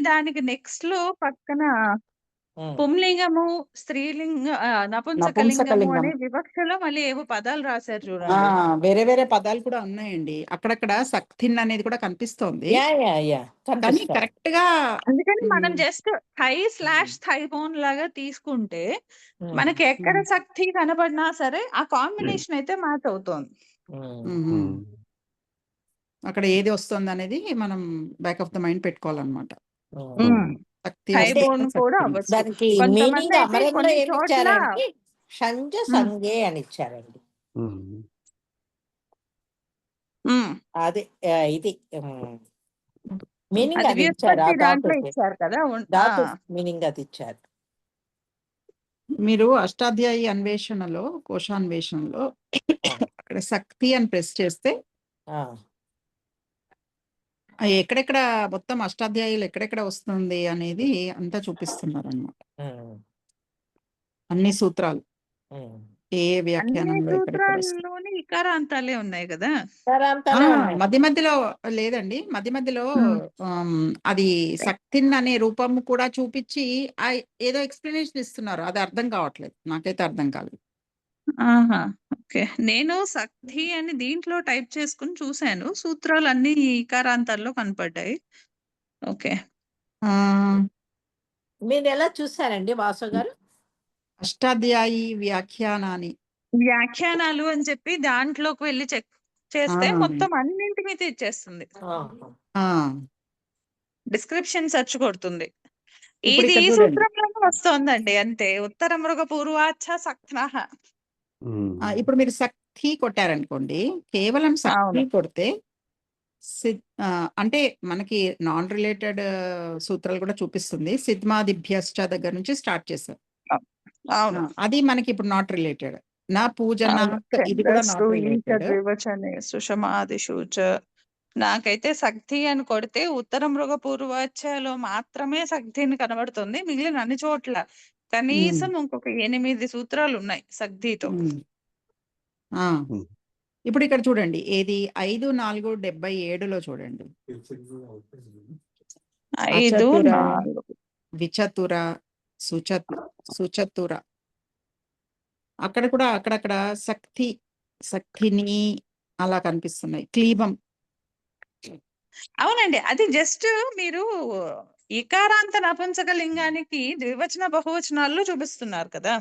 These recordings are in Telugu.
దానికి నెక్స్ట్‌లో పక్కన ఉమ్. పుంలింగము, నపుంసకలింగము నపుంసకలింగం. అనే వివక్షలో మళ్ళీ ఏవో పదాలు రాశారు ఆ చూడండి. వేరే వేరే పదాలు కూడా ఉన్నాయండి. అక్కడక్కడ సక్తిన్ అనేది కూడా కనిపిస్తోంది. యా యా యా కానీ కనిపిస్తాయి. కరెక్ట్ గా అందుకని మనం ఉమ్, జస్ట్ థై/థైబోన్ లాగా తీసుకుంటే ఉమ్, మనకి ఎక్కడ ఉమ్, శక్తి కనబడినా సరే ఆ కాంబినేషన్ అయితే మ్యాచ్ అవుతోంది. ఉమ్, ఉమ్. అక్కడ ఏది వస్తుంది అనేది మనం బ్యాక్ ఆఫ్ ద మైండ్ పెట్టుకోవాలన్నమాట. ఉమ్. శక్తి అంటే థైబోన్ వస్తే కూడా శక్తిని. అవ్వచ్చు. దానికి కొంతమంది మీనింగ్ అయితే అమరంలో కొన్ని ఏమి చోట్ల ఇచ్చారంటే షంజ ఉమ్, సంగే అని ఇచ్చారండి. ఉమ్, అది ఇది మీనింగ్ అది అది ఇచ్చారు. ఆ వ్యుత్పత్తి దాంట్లో ధాతుకి ఇచ్చారు కదా. ధాతు మీనింగ్ అది ఇచ్చారు. మీరు అష్టాధ్యాయి అన్వేషణలో కోశాన్వేషణలో ఆ, అక్కడ శక్తి అని ప్రెస్ చేస్తే ఆ, ఎక్కడెక్కడ మొత్తం అష్టాధ్యాయులు ఎక్కడెక్కడ వస్తుంది అనేది అంతా చూపిస్తున్నారు అన్నమాట. ఉమ్, అన్ని సూత్రాలు ఉమ్. ఏ అన్ని వ్యాఖ్యానంలో ఎక్కడెక్కడ వస్తుంది. సూత్రాల్లోని ఇకారాంతాలే ఉన్నాయి కదా. తరాంతాలే ఆ, ఉన్నాయి. మధ్య మధ్యలో లేదండి, మధ్య మధ్యలో ఉమ్, అది శక్తిన్ అనే రూపం కూడా చూపించి ఆ ఏదో ఎక్స్ప్లెనేషన్ ఇస్తున్నారు. అది అర్థం కావట్లేదు, నాకైతే అర్థం కాలేదు. ఆహా, ఓకే. నేను శక్తి అని దీంట్లో టైప్ చేసుకుని చూశాను. సూత్రాలు అన్ని ఇకారాంతాల్లో కనపడ్డాయి. ఓకే. ఆ, మీరు ఎలా చూసారండి వాసు గారు? అష్టాధ్యాయి వ్యాఖ్యానాన్ని వ్యాఖ్యానాలు అని చెప్పి దాంట్లోకి వెళ్ళి చెక్ చేస్తే మొత్తం అన్నింటి మీద ఇచ్చేస్తుంది. ఆ, డిస్క్రిప్షన్ సెర్చ్ కొడుతుంది. ఇప్పుడు ఇది ఇక్కడ చూడండి. సూత్రంలోనే వస్తోందండి అంతే. ఉత్తర మృగ పూర్వాచ్ఛ సక్నః. ఇప్పుడు మీరు శక్తి కొట్టారనుకోండి, కేవలం శక్తి అవును, కొడితే అంటే మనకి నాన్ రిలేటెడ్ సూత్రాలు కూడా చూపిస్తుంది. సిద్మాదిభ్యశ్చ దగ్గర నుంచి స్టార్ట్ చేశారు. అవును, అది మనకి ఇప్పుడు నాట్ రిలేటెడ్. నా పూజన అవును. ఇది కూడా ఛందస్సు నాట్ ఈచ రిలేటెడ్. ద్వివచనే సుషమాదిషు చ. నాకైతే శక్తి అని కొడితే ఉత్తర మృగ పూర్వాచ్ఛలో మాత్రమే శక్తిని కనబడుతుంది. మిగిలిన అన్ని చోట్ల కనీసం ఇంకొక 8 సూత్రాలు ఉన్నాయి శక్తితో. ఇప్పుడు ఇక్కడ చూడండి, ఏది 5/4/77లో చూడండి. 5, అచతుర, 4 విచతుర, సుచతుర. అక్కడ కూడా అక్కడక్కడ శక్తిని అలా కనిపిస్తున్నాయి. క్లీబం. అవునండి. అది జస్ట్ మీరు ఇకారాంత నపుంసకలింగానికి ద్వివచన బహువచనాల్లో చూపిస్తున్నారు కదా.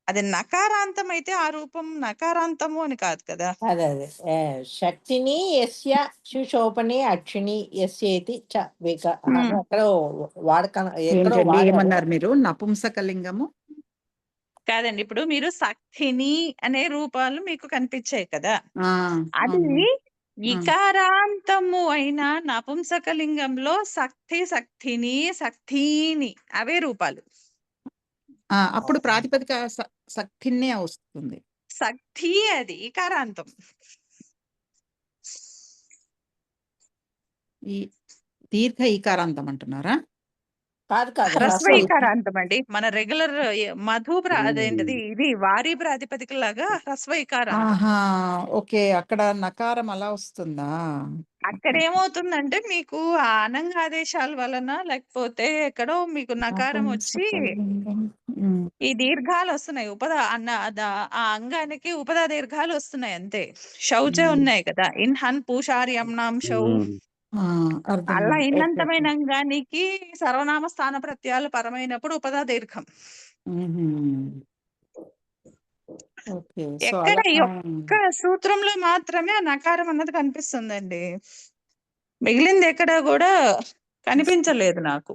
అది నకారాంతం అయితే ఆ రూపం నకారాంతము అని కాదు కదా. అదే అదే శక్తిని యస్య సుశోభని అక్షిణి యస్యేతి చ విక అని అక్కడ ఎక్కడో ఏంటండి వాడారు. ఏమన్నారు మీరు? నపుంసకలింగము కాదండి. ఇప్పుడు మీరు శక్తిని అనే రూపాలు మీకు కనిపించాయి కదా. అది ఇకారాంతము అయిన నపుంసకలింగంలో శక్తిని శక్తిని అవే రూపాలు. అప్పుడు ప్రాతిపదిక శక్తినే వస్తుంది. శక్తి అది ఇకారాంతం. ఈ దీర్ఘ ఈకారాంతం అంటున్నారా? కాదు కాదు హ్రస్వ ఇకారాంతం అండి. మన రెగ్యులర్ అదేంటది ఇది వారి ప్రాతిపదిక లాగా హ్రస్వ ఇకారాంతం. ఓకే, అక్కడ నకారం అలా వస్తుందా? అక్కడ ఏమవుతుందంటే మీకు ఆ అనంగాదేశాల వలన లేకపోతే ఎక్కడో మీకు నకారం వచ్చి ఈ దీర్ఘాలు వస్తున్నాయి. ఆ అంగానికి ఉపదా దీర్ఘాలు వస్తున్నాయి అంతే. శౌచే ఉన్నాయి కదా, ఇన్హన్ పూషార్యంనాం శౌ. అలా ఇన్నంతమైన అంగానికి సర్వనామ స్థాన ప్రత్యయాలు పరమైనప్పుడు ఉపదా దీర్ఘం. ఎక్కడ ఈ ఒక్క సూత్రంలో మాత్రమే ఆ నకారం అన్నది కనిపిస్తుందండి. మిగిలింది ఎక్కడ కూడా కనిపించలేదు నాకు.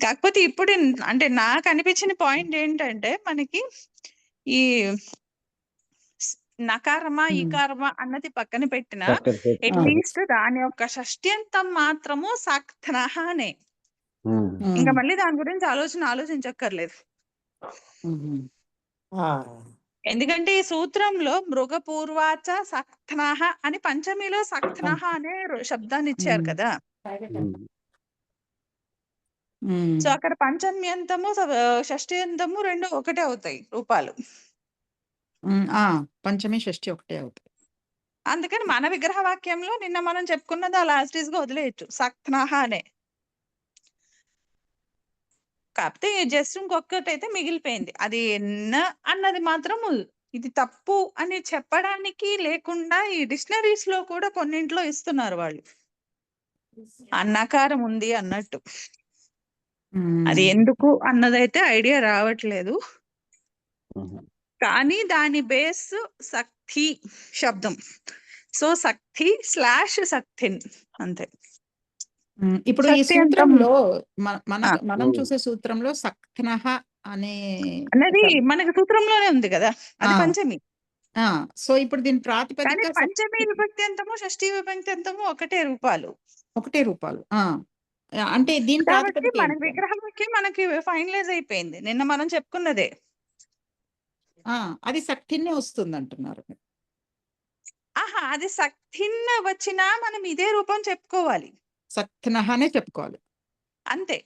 కాకపోతే ఇప్పుడు అంటే నాకు అనిపించిన పాయింట్ ఏంటంటే మనకి ఈ నకారమా ఈకారమా అన్నది పక్కన పెట్టిన అట్లీస్ట్ దాని యొక్క షష్ట్యంతం మాత్రము సక్నఃనే. ఇంకా మళ్ళీ దాని గురించి ఆలోచించక్కర్లేదు. ఎందుకంటే ఈ సూత్రంలో మృగ పూర్వాచ సక్నః అని పంచమిలో సక్నః అనే శబ్దాన్ని ఇచ్చారు కదా. సో అక్కడ పంచమ్యంతము షష్ట్యంతము రెండు ఒకటే అవుతాయి రూపాలు. పంచమి షష్ఠి ఒకటే అవుతాయి. అందుకని మన విగ్రహ వాక్యంలో నిన్న మనం చెప్పుకున్నది అలా యాజ్ ఇట్ ఈస్ గా వదిలేయచ్చు, సక్నః అనే. కాకపోతే జస్ట్ ఇంకొకటైతే మిగిలిపోయింది, అది న అన్నది మాత్రం ఇది తప్పు అని చెప్పడానికి లేకుండా ఈ డిక్షనరీస్ లో కూడా కొన్నింట్లో ఇస్తున్నారు వాళ్ళు, అన్నకారం ఉంది అన్నట్టు. అది ఉమ్. ఎందుకు అన్నదైతే ఐడియా రావట్లేదు, కానీ దాని బేస్ శక్తి శబ్దం. సో శక్తి స్లాష్ శక్తిన్ అంతే. ఇప్పుడు ఈ శక్తి అంతం సూత్రంలో ఆ, మనం చూసే సూత్రంలో సక్నః అనే అన్నది శబ్- మనకి సూత్రంలోనే ఉంది కదా, అది ఆ, పంచమి. ఆ, సో ఇప్పుడు దీని కానీ ప్రాతిపదిక పంచమి విభక్తి అంతము షష్ఠీ విభక్తి అంతము ఒకటే రూపాలు, ఒకటే రూపాలు. అంటే దీని కాబట్టి ప్రాతిపదిక మన ఏంటి? విగ్రహంకి మనకి ఫైనలైజ్ అయిపోయింది నిన్న మనం చెప్పుకున్నదే. అది శక్తినే వస్తుంది అంటున్నారు. ఆహా, అది శక్తిన్న వచ్చినా మనం ఇదే రూపం చెప్పుకోవాలి సక్నః అనే చెప్పుకోవాలి. అంతే.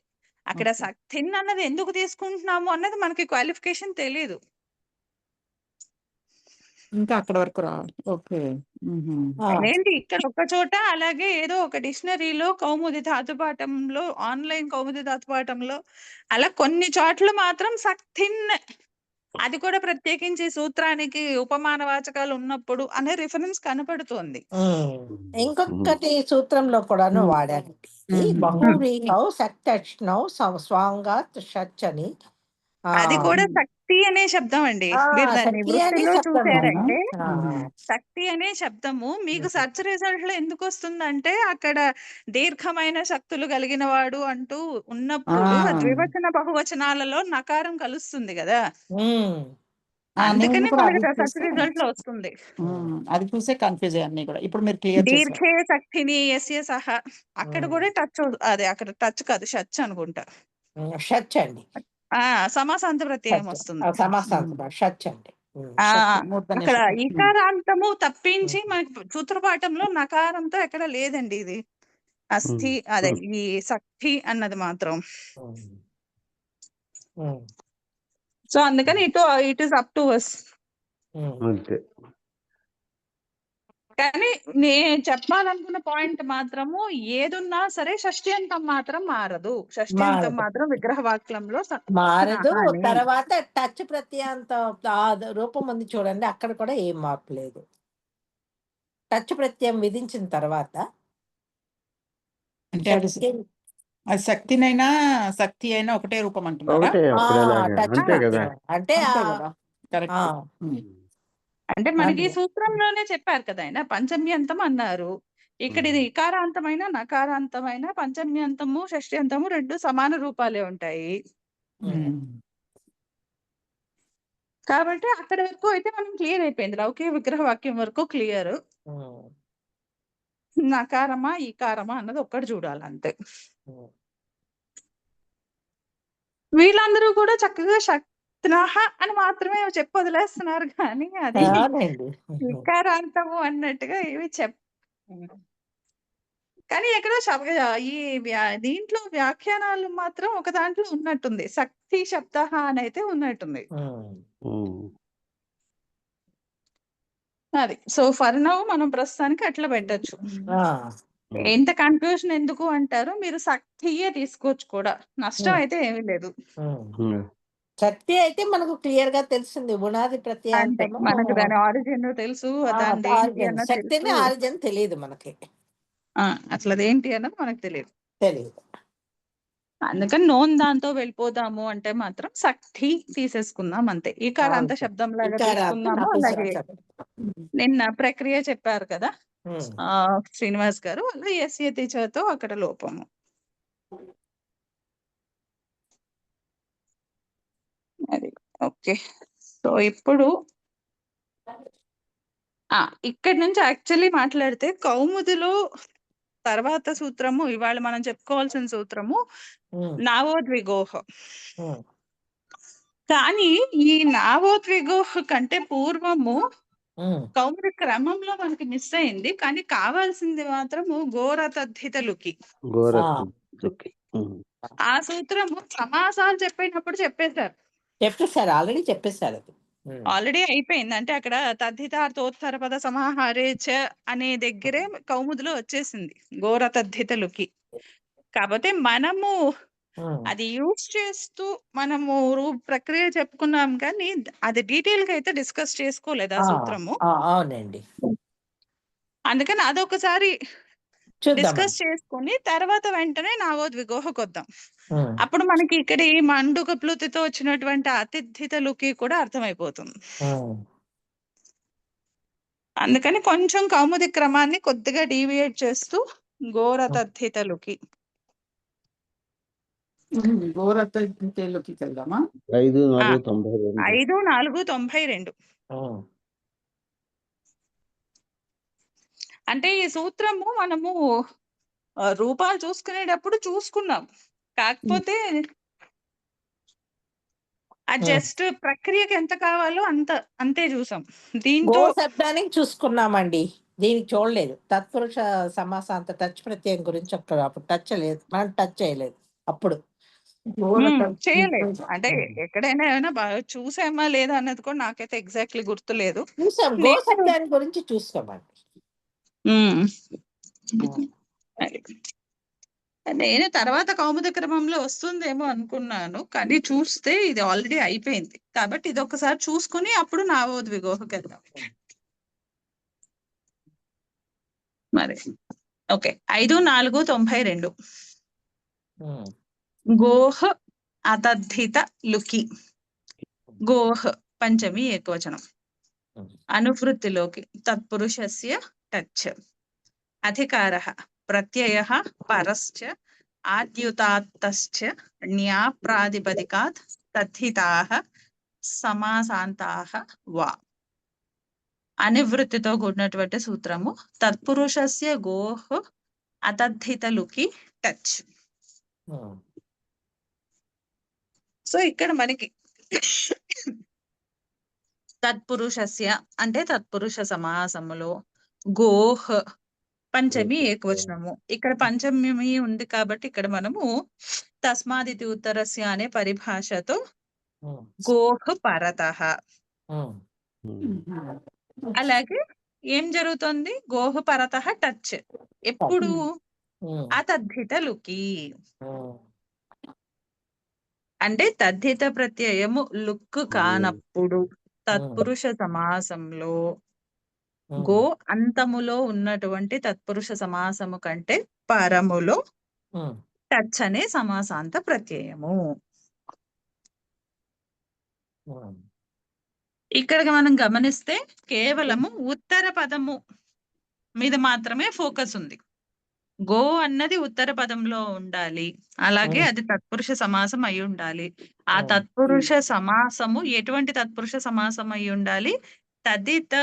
అక్కడ ఓకే. శక్తిన్ అన్నది ఎందుకు తీసుకుంటున్నాము అన్నది మనకి క్వాలిఫికేషన్ తెలియదు. ఇంకా అక్కడ వరకు రావాలి. ఓకే. మ్మ్. ఆ, ఏంటి ఇక్కడ ఒక చోట, అలాగే ఏదో ఒక డిక్షనరీలో కౌముది ధాతుపాఠంలో, ఆన్లైన్ కౌముది ధాతుపాఠంలో అలా కొన్ని చోట్ల మాత్రం శక్తిన్, అది కూడా ప్రత్యేకించి సూత్రానికి ఉపమాన వాచకాలు ఉన్నప్పుడు అనే రిఫరెన్స్ కనపడుతోంది. ఇంకొకటి సూత్రంలో కూడాను మ్మ్. వాడారు. ఈ మ్మ్. బహువ్రీహౌ శక్తష్ణౌ స్వాంగాత్ షచ్ అని. అది కూడా శక్తి అనే శబ్దం అండి. మీరు దాన్ని శక్తి అనే వృత్తిలో శబ్దం. చూసారంటే మ్మ్. శక్తి అనే శబ్దము మీకు సెర్చ్ రిజల్ట్ లో ఎందుకు వస్తుందంటే, అక్కడ దీర్ఘమైన శక్తులు కలిగిన వాడు అంటూ ఉన్నప్పుడు ఆ ద్వివచన బహువచనాలలో నకారం కలుస్తుంది కదా, నేను అందుకని కూడా మనకి సెర్చ్ రిజల్ట్ లో వస్తుంది. అది చూసే కన్ఫ్యూజ్ అయ్యాన్ని కూడా ఇప్పుడు మీరు క్లియర్ చేశారు. దీర్ఘే శక్తిని ఎస్య సహా, అక్కడ కూడా టచ్, అదే అక్కడ టచ్ కాదు షచ్ అనుకుంటా. షచ్ అండి. సమాసాంత ప్రత్యయం వస్తుంది. సమాసాంత షచ్ అండి. ఆ more than a అక్కడ second. ఇకారాంతము తప్పించి మనకి సూత్రపాఠంలో నకారంతో ఎక్కడ లేదండి ఇది. అస్థి అదే ఈ శక్తి అన్నది మాత్రం. సో అందుకని it is up to us. అంతే. కానీ నేను చెప్పాలనుకున్న పాయింట్ మాత్రము, ఏదున్నా సరే షష్ఠి అంతం మాత్రం మారదు. షష్ఠి అంతం మారదు. మాత్రం విగ్రహ వాక్యంలో మారదు. సక్నః అనే. తర్వాత టచ్ ప్రత్యయంత రూపం ఉంది చూడండి, అక్కడ కూడా ఏం మార్పు లేదు. టచ్ ప్రత్యయం విధించిన తర్వాత అంటే అది శక్తినైనా శక్తి అయినా ఒకటే రూపం అంటున్నారా? ఒకటే ఒకటేలాగా టచ్ అంతే కదా. ప్రత్యయం అంటే అంతే కదా. కరెక్ట్. అంటే మనకి ఈ అదే. సూత్రంలోనే చెప్పారు కదా ఆయన, పంచమ్యంతం అన్నారు. ఇక్కడ ఇది ఇకారాంతమైన నకారాంతమైన పంచమ్యంతము షష్ట్యంతము రెండు సమాన రూపాలే ఉంటాయి. కాబట్టి అక్కడ వరకు అయితే మనం క్లియర్ అయిపోయింది, లౌకిక విగ్రహ వాక్యం వరకు క్లియర్. నకారమా ఈకారమా అన్నది ఒక్కటి చూడాలి అంతే. వీళ్ళందరూ కూడా చక్కగా శక్నః అని మాత్రమే చెప్పి వదిలేస్తున్నారు, కానీ అది అవునండి. వికారాంతము అన్నట్టుగా ఏమి కానీ ఎక్కడో ఈ దీంట్లో వ్యాఖ్యానాలు మాత్రం ఒక దాంట్లో ఉన్నట్టుంది, శక్తి శబ్ద అని అయితే ఉన్నట్టుంది. అది సో ఫర్ నౌ మనం ప్రస్తుతానికి అట్లా పెట్టచ్చు. ఎంత కన్ఫ్యూజన్ ఎందుకు అంటారు, మీరు శక్తియే తీసుకోవచ్చు కూడా, నష్టం అయితే ఏమీ లేదు. శక్తి అయితే మనకు క్లియర్ గా తెలిసింది, ఉనాది అంటే ప్రత్యయాంతము. మనకు దాని ఆరిజిన్ తెలుసు, దాని ఏంటి అన్నది శక్తిని తెలుసు. ఆరిజిన్ తెలియదు మనకి, అసలు అదేంటి అన్నది మనకు తెలియదు. తెలియదు. అందుకని నోన్ దాంతో వెళ్ళిపోదాము అంటే మాత్రం శక్తి తీసేసుకుందాం అంతే. ఈకారాంత శబ్దం లాగా తీసుకుందాము. అలాగే నిన్న ప్రక్రియ చెప్పారు కదా శ్రీనివాస్ గారు, అలా ఎస్ఏ టీచర్తో అక్కడ లోపము. అది ఓకే. సో ఇప్పుడు ఇక్కడి నుంచి యాక్చువల్లీ మాట్లాడితే కౌముదిలో తర్వాత సూత్రము, ఇవాళ మనం చెప్పుకోవాల్సిన సూత్రము నావోద్విగోహ. కానీ ఈ నావోద్విగోహ కంటే పూర్వము కౌముది క్రమంలో మనకి మిస్ అయింది, కానీ కావాల్సింది మాత్రము ఘోరతద్ధితలుకి. ఆ సూత్రము సమాసాలు చెప్పేటప్పుడు చెప్పేశారు, ఆల్రెడీ చెప్పేశారు అది. ఉమ్. ఆల్రెడీ అయిపోయింది. అంటే అక్కడ తద్ధితార్థోత్తర పద సమాహారే చ అనే దగ్గరే కౌముదిలో వచ్చేసింది ఘోర తద్ధితలుకి. కాకపోతే మనము ఉమ్. అది యూజ్ చేస్తూ మనము ప్రక్రియ చెప్పుకున్నాం కానీ అది డీటెయిల్ గా అయితే డిస్కస్ చేసుకోలేదు ఆ సూత్రము. అవునండి, అందుకని అదొకసారి చూద్దామండి. డిస్కస్ చేసుకుని తర్వాత వెంటనే నావోద్విగోహకొద్దాం. ఉమ్. అప్పుడు మనకి ఇక్కడ ఈ మండుక ప్లుతితో వచ్చినటువంటి అతిథితలుకి కూడా అర్థమైపోతుంది. ఉమ్. అందుకని కొంచెం కౌముది క్రమాన్ని కొద్దిగా డీవియేట్ చేస్తూ ఘోర తద్ధితలుకి. ఘోరతలోకి వెళ్దామా? 5/4/92. 5/4/92. ఉమ్. అంటే ఈ సూత్రము మనము రూపాలు చూసుకునేటప్పుడు చూసుకున్నాం. కాకపోతే జస్ట్ ప్రక్రియకి ఎంత కావాలో అంతే చూసాం. గో దీంతో శబ్దానికి చూసుకున్నామండి, దీనికి చూడలేదు. తత్పురుష సమాసాంత టచ్ ప్రత్యయం గురించి అప్పుడు టచ్ లేదు, మనం టచ్ చేయలేదు అప్పుడు. చేయలేదు. అంటే ఎక్కడైనా ఏమైనా చూసామా లేదా అన్నది కూడా నాకైతే ఎగ్జాక్ట్లీ గుర్తులేదు. చూసాం, గో శబ్దాన్ని గురించి చూసుకోమండి. నేను తర్వాత కౌముద క్రమంలో వస్తుందేమో అనుకున్నాను, కానీ చూస్తే ఇది ఆల్రెడీ అయిపోయింది కాబట్టి ఇది ఒకసారి చూసుకుని అప్పుడు నావోద్విగోహకి వెళ్దాం. మరి ఓకే. 5/4/92. గోహ అతద్ధిత లుకి. గోహ్ పంచమి ఏకవచనం. అనువృత్తిలోకి తత్పురుషస్య టచ్. అధికారః ప్రత్యయః పరశ్చ ఆద్యుతాత్తశ్చ జ్ఞా ప్రాతిపదికాత్ తద్ధితాః సమాసాంతాః వా. అనివృత్తితో కూడినటువంటి సూత్రము తత్పురుషస్య గోహ్ అతద్ధితలుకి టచ్. సో ఇక్కడ మనకి తత్పురుషస్య అంటే తత్పురుష సమాసములో గోహ్ పంచమి ఏకవచనము. ఇక్కడ పంచమి ఉంది కాబట్టి ఇక్కడ మనము తస్మాదితి ఉత్తరస్య అనే పరిభాషతో గోహ్ పరతః. అలాగే ఏం జరుగుతుంది? గోహ్ పరతః టచ్ ఎప్పుడు? అతద్ధితలుకి. అంటే తద్ధిత ప్రత్యయము లుక్ కానప్పుడు తత్పురుష సమాసంలో గో అంతములో ఉన్నటువంటి తత్పురుష సమాసము కంటే పరములో టచ్ అనే సమాసాంత ప్రత్యయము. ఇక్కడికి మనం గమనిస్తే కేవలము ఉత్తర పదము మీద మాత్రమే ఫోకస్ ఉంది. గో అన్నది ఉత్తర పదంలో ఉండాలి, అలాగే అది తత్పురుష సమాసం అయి ఉండాలి. ఆ తత్పురుష సమాసము ఎటువంటి తత్పురుష సమాసం అయి ఉండాలి? తదిత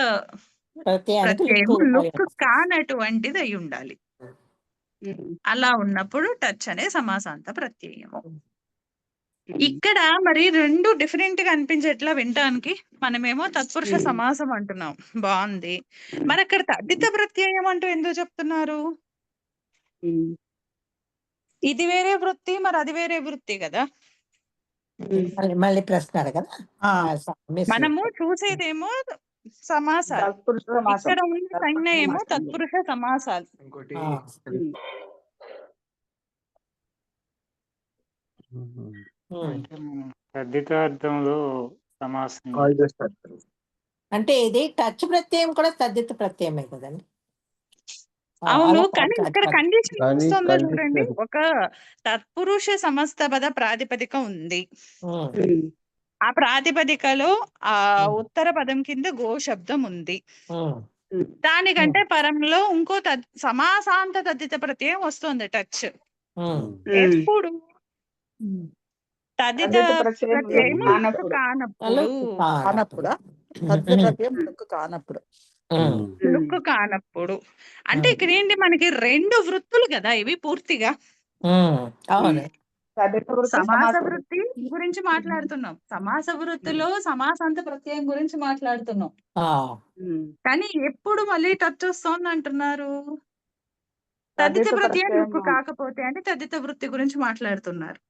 ప్రత్యయము లుక్ కానటువంటిది అయి ఉండాలి. అలా ఉన్నప్పుడు టచ్ అనే సమాసాంత ప్రత్యయము. ఇక్కడ మరి రెండు డిఫరెంట్ గా అనిపించేట్లా వినటానికి. మనమేమో తత్పురుష సమాసం అంటున్నాం, బాగుంది. మరి అక్కడ తద్ధిత ప్రత్యయం అంటూ ఎందుకు చెప్తున్నారు? ఇది వేరే వృత్తి, మరి అది వేరే వృత్తి కదా. మళ్ళీ ప్రశ్న అడగదా? మనము చూసేదేమో సమాసాలు, ఇక్కడ ఉన్న సంజ్ఞ ఏమో తత్పురుష సమాసాలు. తద్ధితార్థంలో సమాసం అంటే ఇది టచ్ ప్రత్యయం కూడా తద్ధిత ప్రత్యయమే కదండి. అవును, కానీ ఇక్కడ కండిషన్ కానీ వస్తుందో condition చూడండి. అది. ఒక తత్పురుష సమస్త పద ప్రాతిపదిక ఉంది. ఆ ప్రాతిపదికలో ఆ ఉత్తర పదం కింద గో శబ్దం ఉంది. దానికంటే పరంలో ఇంకో సమాసాంత తద్ధిత ప్రత్యయం వస్తుంది టచ్. ఎప్పుడు? తద్ధిత ప్రత్యయం కానప్పుడు లుక్ కానప్పుడు. అంటే ఇక్కడ ఏంటి, మనకి రెండు వృత్తులు కదా ఇవి పూర్తిగా. అవును, సమాస వృత్తి గురించి మాట్లాడుతున్నాం, సమాస వృత్తిలో సమాసాంత ప్రత్యయం గురించి మాట్లాడుతున్నాం. కానీ ఎప్పుడు మళ్ళీ టచ్ వస్తోంది అంటున్నారు? తద్ధిత ప్రత్యయం లుక్ కాకపోతే అంటే తద్ధిత వృత్తి గురించి మాట్లాడుతున్నారు.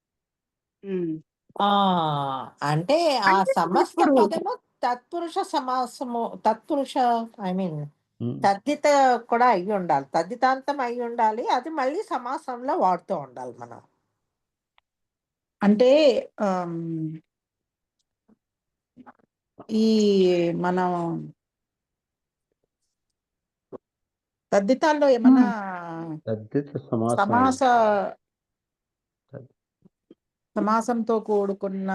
అంటే ఆ సమస్త పదము తత్పురుష సమాసము తత్పురుష ఐ మీన్ ఉమ్. తద్దిత కూడా అయ్యి ఉండాలి. తద్దితాంతం అయ్యి ఉండాలి. అది మళ్ళీ సమాసంలో వాడుతూ ఉండాలి మనం. అంటే ఈ మనం తద్దితాల్లో ఏమన్నా తద్దిత సమాసం సమాస తద్- సమాసంతో కూడుకున్న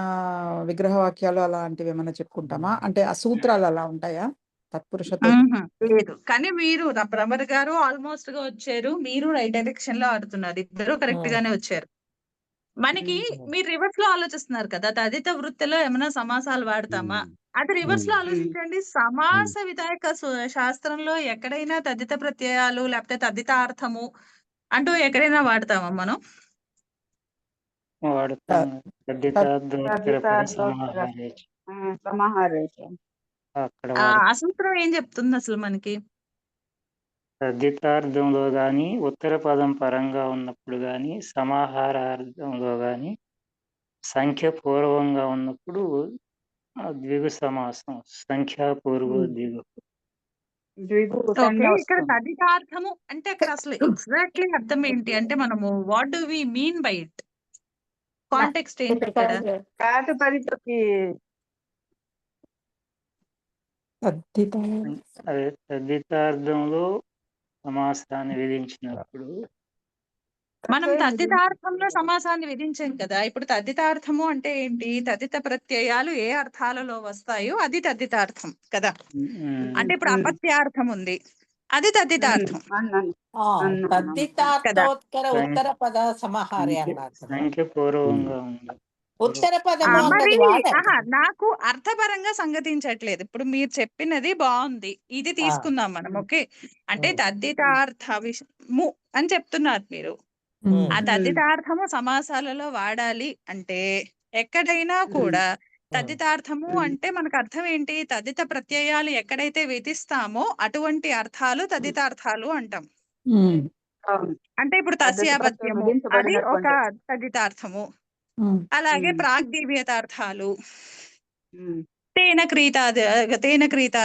విగ్రహవాక్యాలు అలాంటివి ఏమైనా చెప్పుకుంటామా? అంటే ఆ సూత్రాలు అలా ఉంటాయా తత్పురుషతో? లేదు. కానీ మీరు భ్రమర్ గారు ఆల్మోస్ట్ గా వచ్చారు. మీరు రైట్ డైరెక్షన్ లో ఆడుతున్నారు. ఇద్దరు కరెక్ట్ గానే వచ్చారు. మనకి మీరు రివర్స్ లో ఆలోచిస్తున్నారు కదా, తదిత వృత్తిలో ఏమైనా సమాసాలు వాడతామా? అది రివర్స్ లో ఆలోచించండి. సమాస విధాయక శాస్త్రంలో ఎక్కడైనా తదిత ప్రత్యయాలు లేకపోతే తదితార్థము అంటూ ఎక్కడైనా వాడతామా మనం? వాడతాం. తద్దితార్థోత్తర పద సమాహారేచ. సమాహారేచ. అక్కడ ఆ వాడతాం. సూత్రం ఏం చెప్తుంది అసలు మనకి? తద్దితార్థంలో గాని ఉత్తర పదం పరంగా ఉన్నప్పుడు గాని సమాహారార్థంలో గాని సంఖ్య పూర్వంగా ఉన్నప్పుడు ద్విగు సమాసం. సంఖ్యాపూర్వ ద్విగు. ద్విగు ఓకే, సంజ్ఞ ఇక్కడ వస్తుంది. తదితార్థము అంటే అక్కడ అసలు ఎగ్జాక్ట్లీ అర్థం ఏంటి? అంటే మనము what do we mean by it? Context ఏంటి ఇక్కడ? ప్రాతిపదికకి తద్దిత అదే తద్దితార్థంలో సమాసాన్ని విధించినప్పుడు మనం తద్దితార్థంలో సమాసాన్ని విధించాం కదా. ఇప్పుడు తద్దితార్థము అంటే ఏంటి? తదిత ప్రత్యయాలు ఏ అర్థాలలో వస్తాయో అది తద్దితార్థం కదా. అంటే ఇప్పుడు అపత్యార్థం ఉంది, అది తద్దితార్థం అన్నాను. తద్దితార్థోత్తర ఉత్తర పద సమాహారే అన్నారు కదా. సంఖ్య పూర్వంగా ఉంది. ఉత్తర పదము మరి అన్నది వాడారు. నాకు అర్థపరంగా సంగతించట్లేదు. ఇప్పుడు మీరు చెప్పినది బాగుంది, ఇది తీసుకుందాం మనం. ఓకే, అంటే తద్దితార్థము అని చెప్తున్నారు మీరు. ఆ తద్దితార్థము సమాసాలలో వాడాలి అంటే ఎక్కడైనా కూడా తద్దితార్థము అంటే మనకు అర్థం ఏంటి? తద్దిత ప్రత్యయాలు ఎక్కడైతే విధిస్తామో అటువంటి అర్థాలు తద్దితార్థాలు అంటాం. అవును. అంటే ఇప్పుడు తద్దిత ప్రత్యయం తస్యాపత్యము అది ఒక విధించబడినటువంటి. తద్దితార్థము. అలాగే ప్రాగ్దీవ్యతార్థాలు, ఉమ్. తేన క్రీతార్థాలు, తేన క్రీత.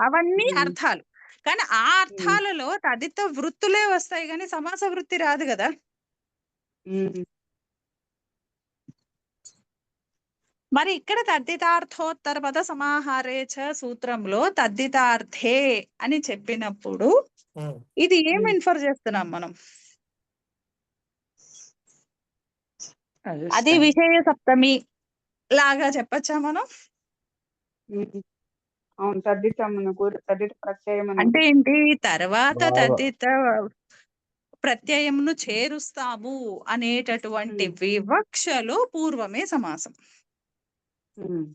అవన్నీ ఉమ్. అర్థాలు. కానీ ఆ అర్థాలలో తదిత వృత్తులే వస్తాయి కానీ సమాస వృత్తి రాదు కదా. ఉమ్. మరి ఇక్కడ తద్దితార్థోత్తర పద సమాహారే చ సూత్రంలో తద్దితార్థే అని చెప్పినప్పుడు ఇది ఏం ఇన్ఫర్ చేస్తున్నాం మనం? అది విషయ సప్తమి లాగా చెప్పచ్చా మనం? ఉమ్. అవును. తద్దిత ప్రత్యయమును అంటే ఏంటి? తర్వాత బాగా. తద్దిత ప్రత్యయమును చేరుస్తాము అనేటటువంటి వివక్షలో పూర్వమే సమాసం. ఉమ్.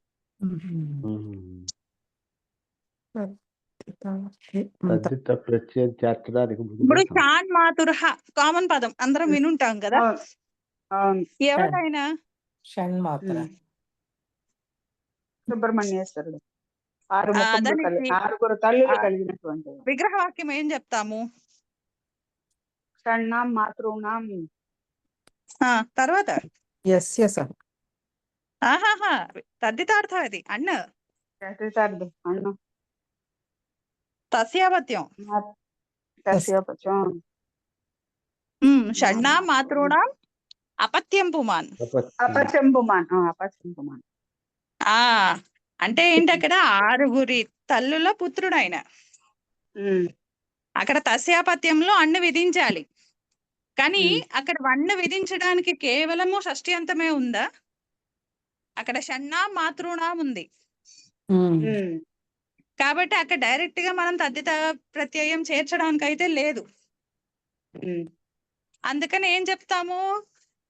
తద్దిత ప్రత్యయం చేర్చడానికి ముందే ఇప్పుడు సమాసం. షాన్ మాతుర్హ కామన్ పదం అందరం వినుంటాం కదా. అవును. అవును. ఎవరైనా షణ్మాత్ర సుబ్రహ్మణ్యేశ్వరుడు 6 ముఖములు దానికి 6 తల్లులు కలిగినటువంటి విగ్రహవాక్యం ఏం చెప్తాము? షణ్ణాం మాతృణాం. తర్వాత యస్య స ఆహాహా తద్దితార్థం అది అన్న తద్దితార్థం అన్నం. తస్యాపత్యం. తస్యాపత్యం. షణ్ణా మాతృణాం అపత్యం పుమాన్. అపచెంపుమాన్. అపచెంపుమాన్. అంటే ఏంటి? అక్కడ 6 తల్లుల పుత్రుడు ఆయన. అక్కడ తస్యాపత్యంలో అన్న విధించాలి. కానీ అక్కడ వన్న విధించడానికి కేవలము షష్ఠి అంతమే ఉందా? అక్కడ షణ్ణా మాతృణాం ఉంది కాబట్టి అక్కడ డైరెక్ట్ గా మనం తద్దిత ప్రత్యయం చేర్చడానికి అయితే లేదు. అందుకని ఏం చెప్తాము?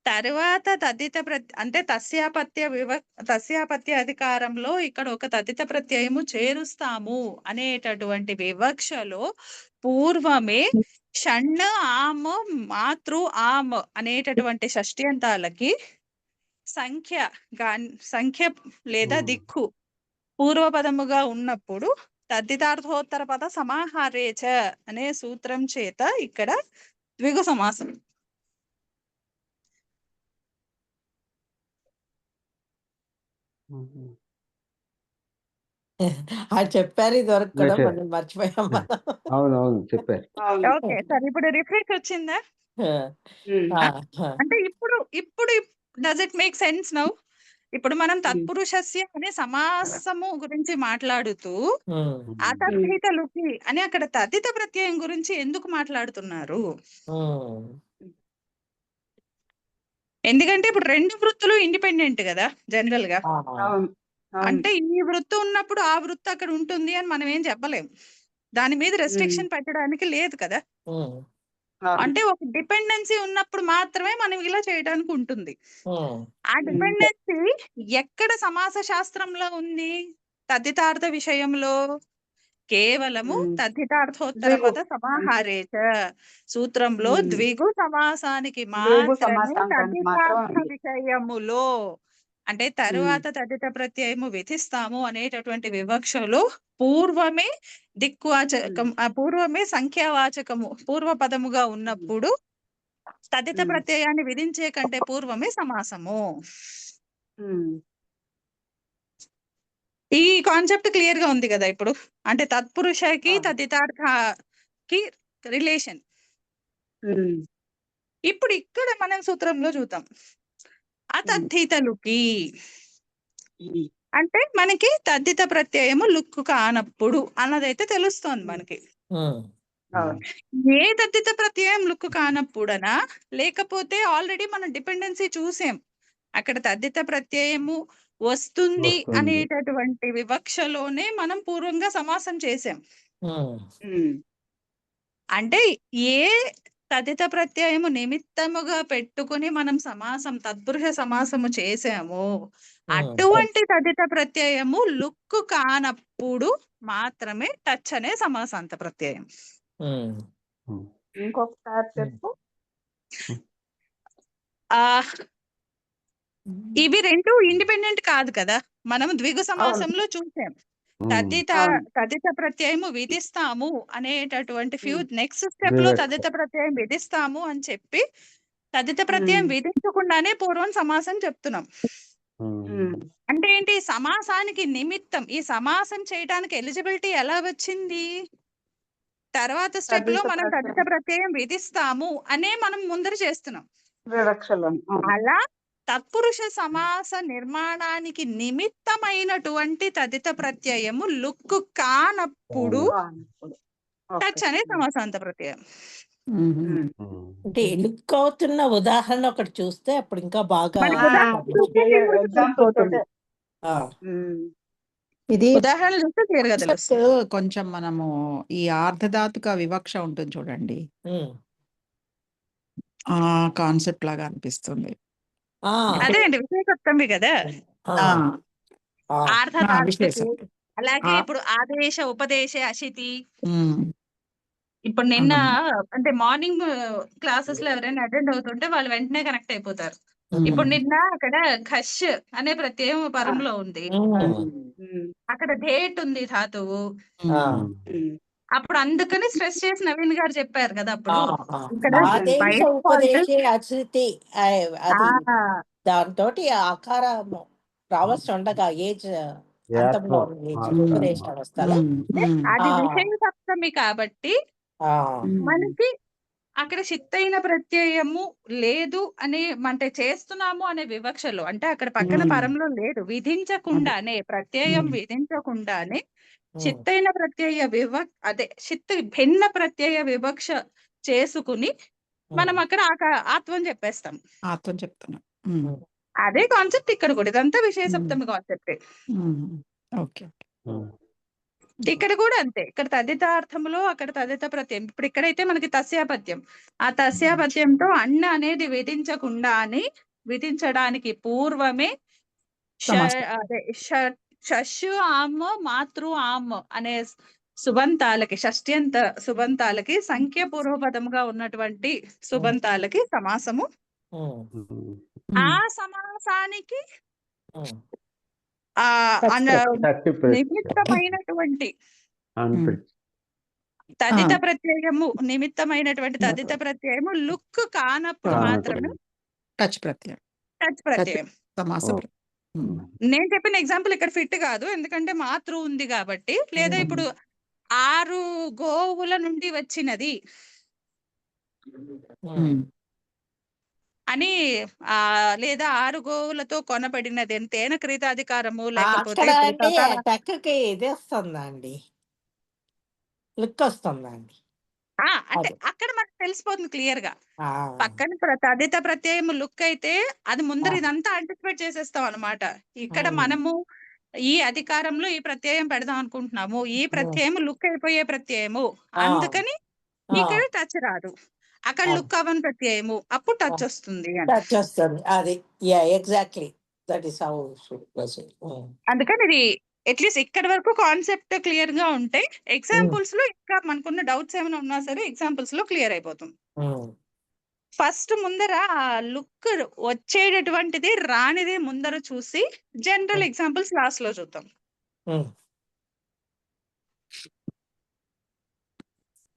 తర్వాత తద్దిత అంటే తస్యాపత్య అధికారంలో ఇక్కడ ఒక తద్దిత ప్రత్యయము చేరుస్తాము అనేటటువంటి వివక్షలో పూర్వమే షణ్ ఆమ్ మాతృ ఆమ్ అనేటటువంటి షష్ఠ్యంతాలకి సంఖ్య లేదా దిక్కు పూర్వపదముగా ఉన్నప్పుడు తద్దితార్థోత్తర పద సమాహారేచ అనే సూత్రం చేత ఇక్కడ ద్విగు సమాసం. అది చెప్పారు ఇదివరకు కూడా చెప్పారు. మనం మర్చిపోయాం మనం. అవునవును చెప్పారు. అవును. ఓకే. సరే ఇప్పుడు రిఫ్రెష్ వచ్చిందా? ఉమ్. ఆ, ఆ, అంటే ఇప్పుడు does it make sense now? ఇప్పుడు మనం ఉమ్. తత్పురుషస్య అనే సమాసము గురించి మాట్లాడుతూ ఉమ్, అతద్ధితలుకి అని అక్కడ తద్ధిత ప్రత్యయం గురించి ఎందుకు మాట్లాడుతున్నారు? ఉమ్, ఎందుకంటే ఇప్పుడు రెండు వృత్తులు ఇండిపెండెంట్ కదా జనరల్ గా. ఆ, అవును. అవును. అంటే ఈ వృత్తి ఉన్నప్పుడు ఆ వృత్తి అక్కడ ఉంటుంది అని మనం ఏం చెప్పలేం. దాని మీద రెస్ట్రిక్షన్ పెట్టడానికి లేదు కదా. ఉమ్, అవును. అంటే ఒక డిపెండెన్సీ ఉన్నప్పుడు మాత్రమే మనం ఇలా చేయడానికి ఉంటుంది. ఉమ్, ఆ డిపెండెన్సీ ఎక్కడ సమాస శాస్త్రంలో ఉంది? తద్ధితార్థ విషయంలో కేవలము ఉమ్. తద్ధితార్థోత్తర ద్విగు పద సమాహారేచ సూత్రంలో ఉమ్. ద్విగు సమాసానికి ద్విగు మాత్రమే సమాసాంతానికి మాత్రం తద్ధితార్థ ఉంది. విషయములో అంటే తరువాత తద్ధిత ప్రత్యయము విధిస్తాము అనేటటువంటి వివక్షలో పూర్వమే దిక్వాచకం పూర్వమే సంఖ్యావాచకము పూర్వపదముగా ఉన్నప్పుడు తద్ధిత ఉమ్. ప్రత్యయాన్ని విధించే కంటే పూర్వమే సమాసము. ఉమ్. ఈ కాన్సెప్ట్ క్లియర్ గా ఉంది కదా ఇప్పుడు. అంటే తత్పురుషకి అవును. తద్ధితార్థకి రిలేషన్. ఉమ్. ఇప్పుడు ఇక్కడ మనం సూత్రంలో చూద్దాం. అతద్ధితలుకి ఉమ్. అంటే మనకి తద్ధిత ప్రత్యయము లుక్కు కానప్పుడు అన్నదైతే తెలుస్తోంది మనకి. ఉమ్, అవును. ఏ తద్ధిత ప్రత్యయం లుక్కు కానప్పుడనా లేకపోతే ఆల్రెడీ మనం డిపెండెన్సీ చూసాం. అక్కడ తద్ధిత ప్రత్యయము వస్తుంది వస్తుంది. అనేటటువంటి వివక్షలోనే మనం పూర్వంగా సమాసం చేసాం. ఉమ్, ఉమ్. అంటే ఏ తదిత ప్రత్యయము నిమిత్తముగా పెట్టుకుని మనం సమాసం తత్పురుష సమాసము చేసామో అటువంటి తదిత ప్రత్యయము లుక్కు కానప్పుడు మాత్రమే టచ్ అనే సమాసాంత ప్రత్యయం. ఉమ్, ఉమ్. ఇంకొకసారి చెప్పు. ఆ ఇవి రెండు ఇండిపెండెంట్ కాదు కదా. మనం ద్విగు సమాసంలో చూసాం. తద్ధిత అవును. తదిత ప్రత్యయము విధిస్తాము అనేటటువంటి నెక్స్ట్ స్టెప్ లో వివక్ష. తదిత ప్రత్యయం విధిస్తాము అని చెప్పి తదిత ప్రత్యయం విధించకుండానే పూర్వం సమాసం చెప్తున్నాం. ఉమ్. అంటే ఏంటి? సమాసానికి నిమిత్తం ఈ సమాసం చేయడానికి ఎలిజిబిలిటీ ఎలా వచ్చింది? తర్వాత స్టెప్ లో తద్ధిత మనం తదిత ప్రత్యయం ప్రత్యయం విధిస్తాము అనే మనం ముందర చేస్తున్నాం. వివక్షలో. అవును. అలా తత్పురుష సమాస నిర్మాణానికి నిమిత్తమైనటువంటి తదిత ప్రత్యయము లుక్కు కానప్పుడు కానప్పుడు. ఓకే. టచ్ అనే సమాసాంత ప్రత్యయం. ఉమ్. అంటే లుక్ అవుతున్న ఉదాహరణ ఒకటి చూస్తే అప్పుడు ఇంకా బాగా మనకి ఆ, ఉదాహరణ చూస్తే క్లియర్ clear గా ఎగ్జాంపుల్ తెలిసిపోతుంది. తోటే. ఆ, ఉమ్. ఇది ఉదాహరణలు చూస్తే క్లియర్ గా కాన్సెప్ట్ తెలుస్తుంది. కొంచెం మనము ఈ ఆర్ధధాతుక వివక్ష ఉంటుంది చూడండి. ఉమ్, ఆ కాన్సెప్ట్ లాగా అనిపిస్తుంది. ఆ, అదే అండి విశేషోక్తమి కదా. ఆ, ఆ, ఆ, ఆర్ధధాతుకి విశేషం. అలాగే ఆ, ఇప్పుడు ఆదేశ ఉపదేశ అశితి. ఉమ్, ఇప్పుడు నిన్న అవును. అంటే మార్నింగ్ క్లాసెస్ లో ఎవరైనా అటెండ్ అవుతుంటే వాళ్ళు వెంటనే కనెక్ట్ అయిపోతారు. ఇప్పుడు ఉమ్, నిన్న అక్కడ ఖష్ అనే ప్రత్యయం పరంలో ఉంది. ఉమ్, ఉమ్. అక్కడ ధేట్ ఉంది ధాతువు. ఆ, ఉమ్, ఉమ్. అప్పుడు అందుకని స్ట్రెస్ చేసి నవీన్ గారు చెప్పారు కదా ఆ, అప్పుడు. ఆ. ఇక్కడ ఆదేశ బై డిఫాల్ట్ ఉపదేశే అశ్రుతి అది దాంతో ఆకారం రావచ్చు ఉండగా ఏజ్ అంతంలో యాత్వం. ఏజ్ ఆత్మ. ఉపదేశ అవస్థలో ఉమ్, ఉమ్, అది ఆ, విషయ సప్తమి కాబట్టి ఆ, మనకి అక్కడ చిత్తైన ప్రత్యయము లేదు అని అంటే చేస్తున్నాము అనే వివక్షలో అంటే అక్కడ పక్కన ఉమ్, పరంలో లేదు. అదే. విధించకుండానే ప్రత్యయం ఉమ్, విధించకుండానే ఉమ్, చిత్తైన ప్రత్యయ అదే చిత్త భిన్న ప్రత్యయ వివక్ష చేసుకుని మనం ఉమ్, అక్కడ ఆత్వం చెప్పేస్తాం. ఆత్వం చెప్తున్నా. ఉమ్, ఉమ్, అదే కాన్సెప్ట్ ఇక్కడ కూడా. ఇదంతా విషయ ఉమ్, సప్తమి కాన్సెప్ట్. ఉమ్, ఓకే. ఇక్కడ కూడా అంతే. ఇక్కడ తదితార్థములో అక్కడ తదిత ప్రత్యయం. ఇప్పుడు ఇక్కడైతే మనకి తస్యాపత్యం. ఆ తస్యాపత్యంతో అన్న అనేది విధించకుండానే విధించడానికి పూర్వమే సమాసం. అదే షష్యు ఆమ్ మాతృ ఆమ్ అనే సుబంతాలకి షష్ట్యంత సుబంతాలకి సంఖ్య పూర్వపదముగా ఉన్నటువంటి సుబంతాలకి సమాసము. ఉమ్, ఆ ఉమ్, సమాసానికి ఉమ్. ఆ శక్తి ప్రత్యయం. నిమిత్తమైనటువంటి తదిత ప్రత్యయము నిమిత్తమైనటువంటి తదిత ప్రత్యయము లుక్ కానప్పుడు మాత్రమే టచ్ ప్రత్యయం. టచ్ ప్రత్యయం. సమాస ఓ. ప్రత్యయం. ఉమ్. నేను చెప్పిన ఎగ్జాంపుల్ ఇక్కడ ఫిట్ కాదు, ఎందుకంటే మాతృ ఉంది కాబట్టి. లేదా ఇప్పుడు 6 గోవుల నుండి వచ్చినది ఉమ్. అని లేదా 6 గోవులతో కొనబడినది అని తేన క్రీతాధికారము, లేకపోతే అక్కడ ఇప్పుడు అండి తథా టెక్కి ఇది వస్తుందండి, లిక్ వస్తుందండి. అంటే అది అక్కడ మనకు తెలిసిపోతుంది క్లియర్ గా. ఆ, పక్కన తదిత ప్రత్యయం లుక్ అయితే అది ముందర ఆ, ఇదంతా అంటిసిపేట్ చేసేస్తాం అన్నమాట. ఇక్కడ ఉమ్, మనము ఈ అధికారంలో ఈ ప్రత్యయం పెడదాం అనుకుంటున్నాము, ఈ ఉమ్, ప్రత్యయం లుక్ అయిపోయే ప్రత్యయము, ఆ, అందుకని ఆ, ఇక్కడ టచ్ రాదు. అక్కడ అది లుక్ అవ్వని ప్రత్యయము, అప్పుడు టచ్ వస్తుంది అని. టచ్ వస్తుంది. అది exactly that is how should proceed. అందుకని ఇది అట్లీస్ట్ ఇక్కడ వరకు కాన్సెప్ట్ క్లియర్ గా ఉంటే ఎగ్జాంపుల్స్ లో ఇంకా మనకున్న డౌట్స్ ఏమైనా ఉన్నా సరే ఎగ్జాంపుల్స్ లో క్లియర్ అయిపోతుంది. ఫస్ట్ ముందర ఆ లుక్ వచ్చేటటువంటిది రానిది ముందర చూసి జనరల్ ఎగ్జాంపుల్స్ లాస్ట్ లో చూద్దాం.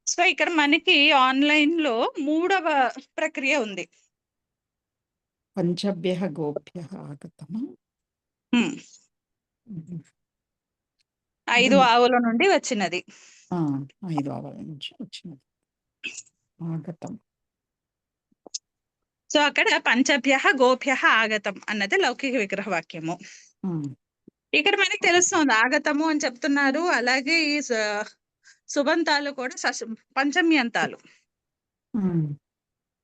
సో ఇక్కడ మనకి ఆన్లైన్ లో 3వ ప్రక్రియ ఉంది. పంచభ్యః గోభ్యః ఆగతమా. హ్మ్. ఉమ్. 5 ఆవుల నుండి వచ్చినది. 5 ఆవుల నుంచి వచ్చినది ఆగతం. సో అక్కడ పంచభ్యః గోభ్యః ఆగతం అన్నది లౌకిక విగ్రహ వాక్యము. ఉమ్. ఇక్కడ మనకి తెలుస్తుంది ఆగతము అని చెప్తున్నారు. అలాగే ఈ సుబంతాలు కూడా పంచమ్యంతాలు ఉమ్.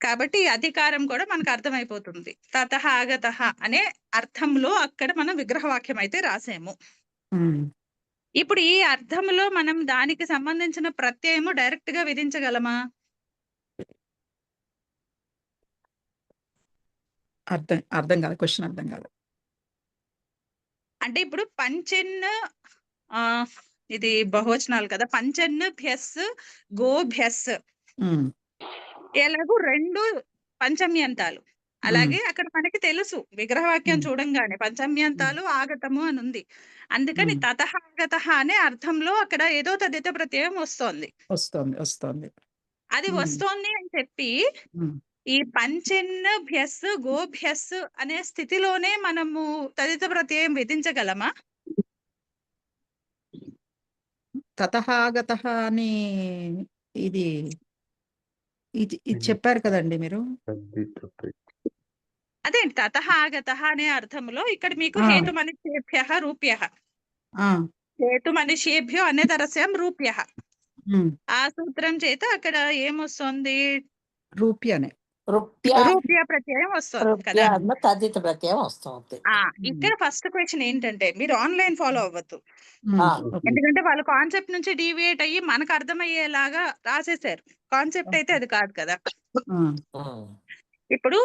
కాబట్టి ఈ అధికారం కూడా మనకు అర్థమైపోతుంది. తతః ఆగతః అనే అర్థంలో అక్కడ మనం విగ్రహవాక్యం అయితే రాసాము. ఉమ్. ఇప్పుడు ఈ అర్థంలో మనం దానికి సంబంధించిన ప్రత్యయము డైరెక్ట్ గా విధించగలమా? అర్థం కాదు, క్వశ్చన్ అర్థం కాదు. అంటే ఇప్పుడు పంచెన్ ఇది బహువచనాలు కదా, పంచెన్ భ్యస్ గోభ్యస్ ఉమ్. ఎలాగూ 2 పంచమ్యంతాలు. అలాగే అక్కడ మనకి తెలుసు విగ్రహవాక్యం చూడంగానే పంచమ్యంతాలు ఆగతము అని ఉంది. అందుకని తతః ఆగతః అనే అర్థంలో అక్కడ ఏదో తదిత ప్రత్యయం వస్తోంది. వస్తోంది. అది వస్తోంది అని చెప్పి ఈ పంచెన్ భ్యస్ గోభ్యస్ అనే స్థితిలోనే మనము తదిత ప్రత్యయం విధించగలమా? తతః ఆగతః అని ఇది చెప్పారు కదండి మీరు. అదే తతః ఆగతః అనే అర్థంలో ఇక్కడ మీకు హేతు మనిషేభ్యః రూప్యః, హేతు మనిషేభ్యో అనేతరస్యాం రూప్యః, ఆ సూత్రం చేత అక్కడ ఏమొస్తుంది? రూప్యనే రూప్య ప్రత్యయం వస్తుంది కదా. తదిత ప్రత్యయం వస్తుంది. ఇక్కడ ఫస్ట్ క్వశ్చన్ ఏంటంటే మీరు ఆన్లైన్ ఫాలో అవ్వద్దు, ఎందుకంటే వాళ్ళ కాన్సెప్ట్ నుంచి డీవియేట్ అయ్యి మనకు అర్థమయ్యేలాగా రాసేసారు. కాన్సెప్ట్ అయితే అది కాదు కదా. ఇప్పుడు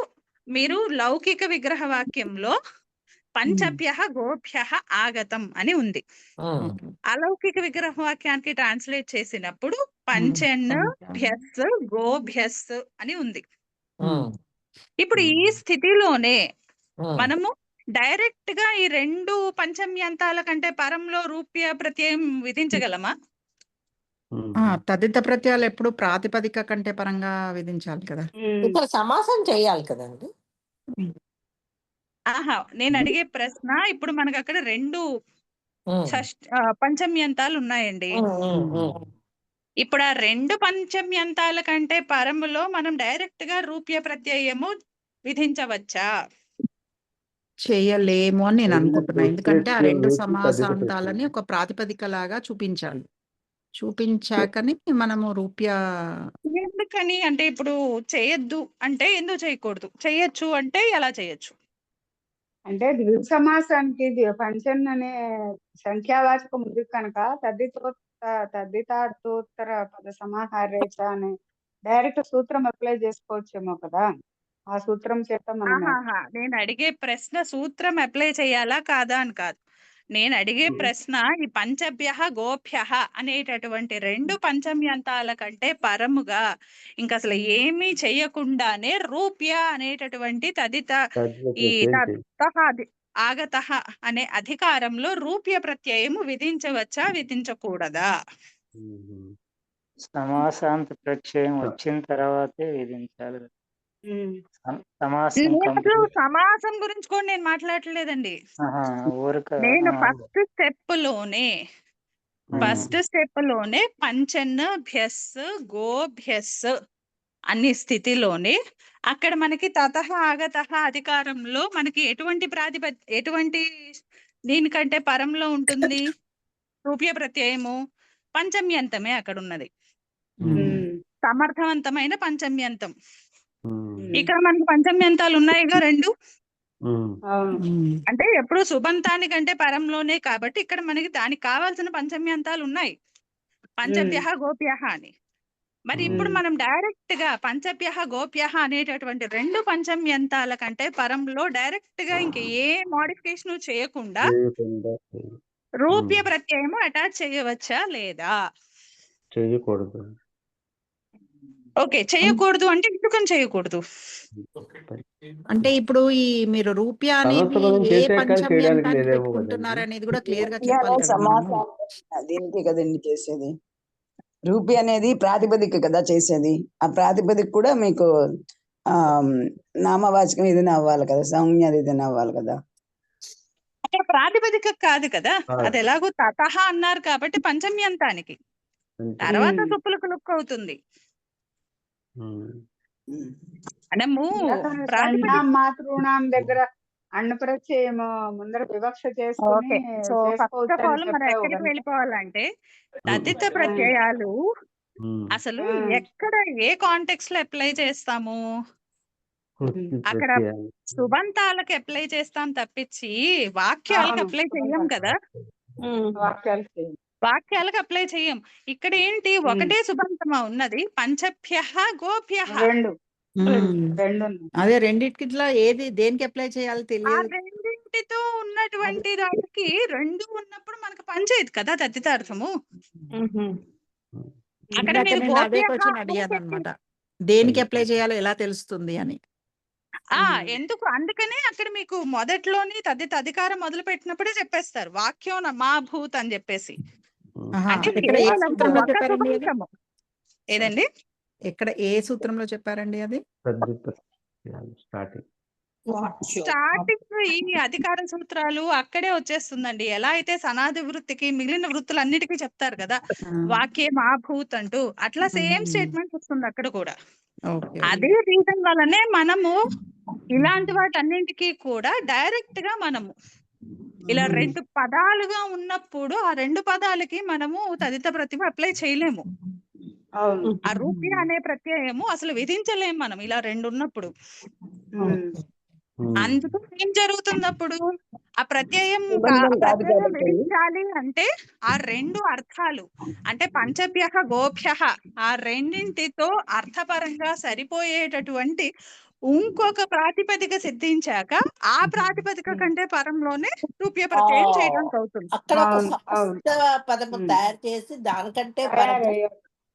మీరు లౌకిక విగ్రహ వాక్యంలో పంచభ్యః గోభ్యః ఆగతం అని ఉంది. అలౌకిక విగ్రహ వాక్యానికి ట్రాన్స్లేట్ చేసినప్పుడు పంచెన్ భ్యస్ గోభ్యస్ అని ఉంది. ఇప్పుడు ఈ స్థితిలోనే మనము డైరెక్ట్ గా ఈ 2 పంచమ్యంతాల కంటే పరంలో రూప్య ప్రత్యయం విధించగలమా? తదిత ప్రత్యయాలు ఎప్పుడు ప్రాతిపదిక కంటే పరంగా విధించాలి కదా. ఇక్కడ సమాసం చేయాలి కదండి. నేను అడిగే ప్రశ్న, ఇప్పుడు మనకు అక్కడ 2 పంచమ్యంతాలు ఉన్నాయండి. ఇప్పుడు ఆ 2 పంచమ్యంతాల కంటే పరములో మనం డైరెక్ట్ గా రూప్య ప్రత్యయము విధించవచ్చా? చేయలేము అని నేను అనుకుంటున్నా. ఎందుకంటే ఆ 2 సమాసాంతాలని ఒక ప్రాతిపదిక లాగా చూపించాకని మనము రూప్య. ఎందుకని అంటే ఇప్పుడు చేయొద్దు అంటే ఎందుకు చేయకూడదు, చేయొచ్చు అంటే ఎలా చేయొచ్చు? అంటే ద్విగు సమాసానికి పంచన్ అనే సంఖ్యావాచకం ఉంది కనుక తద్దితార్థోత్తర పద సమాహారేచ అని డైరెక్ట్ సూత్రం అప్లై చేసుకోవచ్చేమో కదా. ఆ సూత్రం చేత మనం నేను అడిగే ప్రశ్న సూత్రం అప్లై చేయాలా కాదా అని కాదు. నేను అడిగే ప్రశ్న ఈ పంచభ్యః గోభ్యః అనేటటువంటి 2 పంచమ్యంతాల కంటే పరముగా ఇంకా అసలు ఏమీ చెయ్యకుండానే రూప్య అనేటటువంటి తదిత ఈ ఆగతః అనే అధికారంలో రూప్య ప్రత్యయము విధించవచ్చా విధించకూడదా? సమాసాంత ప్రత్యయం వచ్చిన తర్వాతే విధించాలి. సమాసం లేదు, కంప్లీట్. సమాసం గురించి కూడా నేను మాట్లాడలేదండి. ఊరక నేను ఫస్ట్ స్టెప్ లోనే పంచన్నభ్యస్ గోభ్యస్ అన్ని స్థితిలోనే అక్కడ మనకి తతః ఆగతః అధికారంలో మనకి ఎటువంటి దీనికంటే పరంలో ఉంటుంది రూప్య ప్రత్యయము పంచమ్యంతమే అక్కడ ఉన్నది. సమర్థవంతమైన పంచమ్యంతం. ఇక్కడ మనకి పంచమ్యంతాలు ఉన్నాయిగా రెండు. అంటే ఎప్పుడు సుబంతానికంటే పరంలోనే కాబట్టి ఇక్కడ మనకి దానికి కావాల్సిన పంచమ్యంతాలు ఉన్నాయి, పంచభ్యః గోప్యః అని. మరి ఇప్పుడు మనం డైరెక్ట్ గా పంచభ్యః గోప్యః అనేటటువంటి రెండు పంచమ్యంతాల కంటే పరంలో డైరెక్ట్ గా ఇంక ఏ మోడిఫికేషన్ చేయకుండా రూప్య ప్రత్యయము అటాచ్ చేయవచ్చా లేదా? చేయకూడదు. ఓకే, చేయకూడదు అంటే ఎందుకని చేయకూడదు? అంటే ఇప్పుడు ఈ మీరు రూప్య అనేది సంవత్సరం ఏ చేసే కానీ చేయడానికి పంచమ్యంతాన్ని లేదేమో పెట్టుకుంటున్నారు కదండి. అనేది కూడా క్లియర్ గా రూపీ చెప్పాలి అనే కదా మనము. సమాసాలు దీనికి కదండి చేసేది. రూపీ అనేది ప్రాతిపదిక కదా చేసేది. ఆ ప్రాతిపదిక కూడా మీకు నామవాచకం ఏదైనా అవ్వాలి కదా, సంజ్ఞ ఏదైనా అవ్వాలి కదా. అక్కడ ప్రాతిపదిక కాదు కదా, అది ఎలాగో తతః అన్నారు కాబట్టి పంచమ్యంతానికి తర్వాత తుప్పులకు లుక్ అవుతుంది. మనము మాతృణాం దగ్గర అన్నప్రత్యయము ముందర వివక్ష చేసుకుని సో ఫస్ట్ ఆఫ్ ఆల్ మనం ఎక్కడికి వెళ్ళిపోవాలంటే తదిత ప్రత్యయాలు అసలు ఎక్కడ ఏ కాంటెక్స్ట్ లో అప్లై చేస్తాము? అక్కడ సుబంతాలకు అప్లై చేస్తాం తప్పించి వాక్యాలకు అప్లై చెయ్యం కదా. వాక్యాలకు అప్లై చెయ్యం. ఇక్కడ ఏంటి ఒకటే సుబంతమా ఉన్నది, పంచభ్యః గోభ్యః. అదే రెండిట్లో ఏది దేనికి అప్లై చేయాలో ఆ తెలియదు. రెండింటితో ఉన్నటువంటి దానికి రెండు ఉన్నప్పుడు మనకు పనిచేయదు కదా తద్దితార్థము. అక్కడ ఇందాక మీరు నేను అదే క్వశ్చన్ అడిగాను అనమాట, దేనికి అప్లై చేయాలో ఎలా తెలుస్తుంది అని. ఎందుకు అందుకనే అక్కడ మీకు మొదట్లోని తదిత అధికారం మొదలు పెట్టినప్పుడే చెప్పేస్తారు వాక్యం మా భూత్ అని చెప్పేసి. అంటే ఇక్కడ ఏ కేవలం సూత్రంలో ఒక చెప్పారండి అది? సుబంతము. ఏదండి ఎక్కడ ఏ సూత్రంలో చెప్పారండి అది? స్టార్టింగ్ ఈ అధికార సూత్రాలు అక్కడే వచ్చేస్తుందండి. ఎలా అయితే సనాది వృత్తికి మిగిలిన వృత్తులన్నిటికీ చెప్తారు కదా వాక్యే మా భూత్ అంటూ, అట్లా సేమ్ స్టేట్మెంట్ వస్తుంది అక్కడ కూడా. అదే రీజన్ వల్లనే మనము ఇలాంటి వాటన్నింటికి కూడా డైరెక్ట్ గా మనము ఇలా రెండు పదాలుగా ఉన్నప్పుడు ఆ రెండు పదాలకి మనము తదిత ప్రతిమ అప్లై చేయలేము. ఆ రూపీ అనే ప్రత్యయము అసలు విధించలేము మనం ఇలా రెండు ఉన్నప్పుడు. అందుకు ఏం జరుగుతుంది అప్పుడు? ఆ ప్రత్యయం విధించాలి అంటే ఆ రెండు అర్థాలు అంటే పంచభ్యః గోభ్యః ఆ రెండింటితో అర్థపరంగా సరిపోయేటటువంటి ఇంకొక ప్రాతిపదిక సిద్ధించాక ఆ ప్రాతిపదిక కంటే పరంలోనే రూప్య ప్రత్యయం చేయడానికి అవుతుంది. అక్కడ ఒక సమస్త పదము తయారు చేసి దానికంటే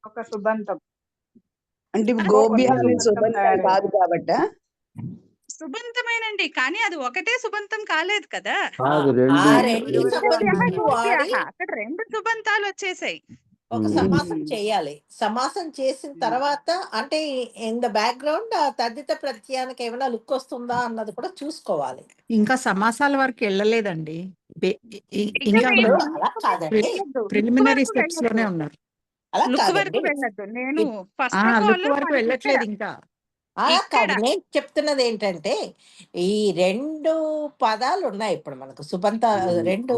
ఒక సుబంతం అంటే గోభ్య అనేది సుబంతం కాదు కాబట్టి సుబంతమేనండి, కానీ అది ఒకటే సుబంతం కాలేదు కదా. అక్కడ రెండు సుబంతాలు వచ్చేసాయి. ఒక సమాసం చేయాలి. సమాసం చేసిన తర్వాత అంటే ఇన్ ద బ్యాక్గ్రౌండ్ తదిత ప్రత్యయానికి ఏమైనా లుక్ వస్తుందా అన్నది కూడా చూసుకోవాలి. ఇంకా సమాసాల వరకు వెళ్ళలేదండి, ప్రిలిమినరీ స్టెప్స్ లోనే ఉన్నారు. అలా లుక్ వరకు వెళ్ళొద్దు. నేను ఫస్ట్ లుక్ వరకు వెళ్ళట్లేదు ఇంకా. అలా కాదు, నేను చెప్తున్నది ఏంటంటే ఈ రెండు పదాలు ఉన్నాయి ఇప్పుడు మనకు సుబంత, రెండు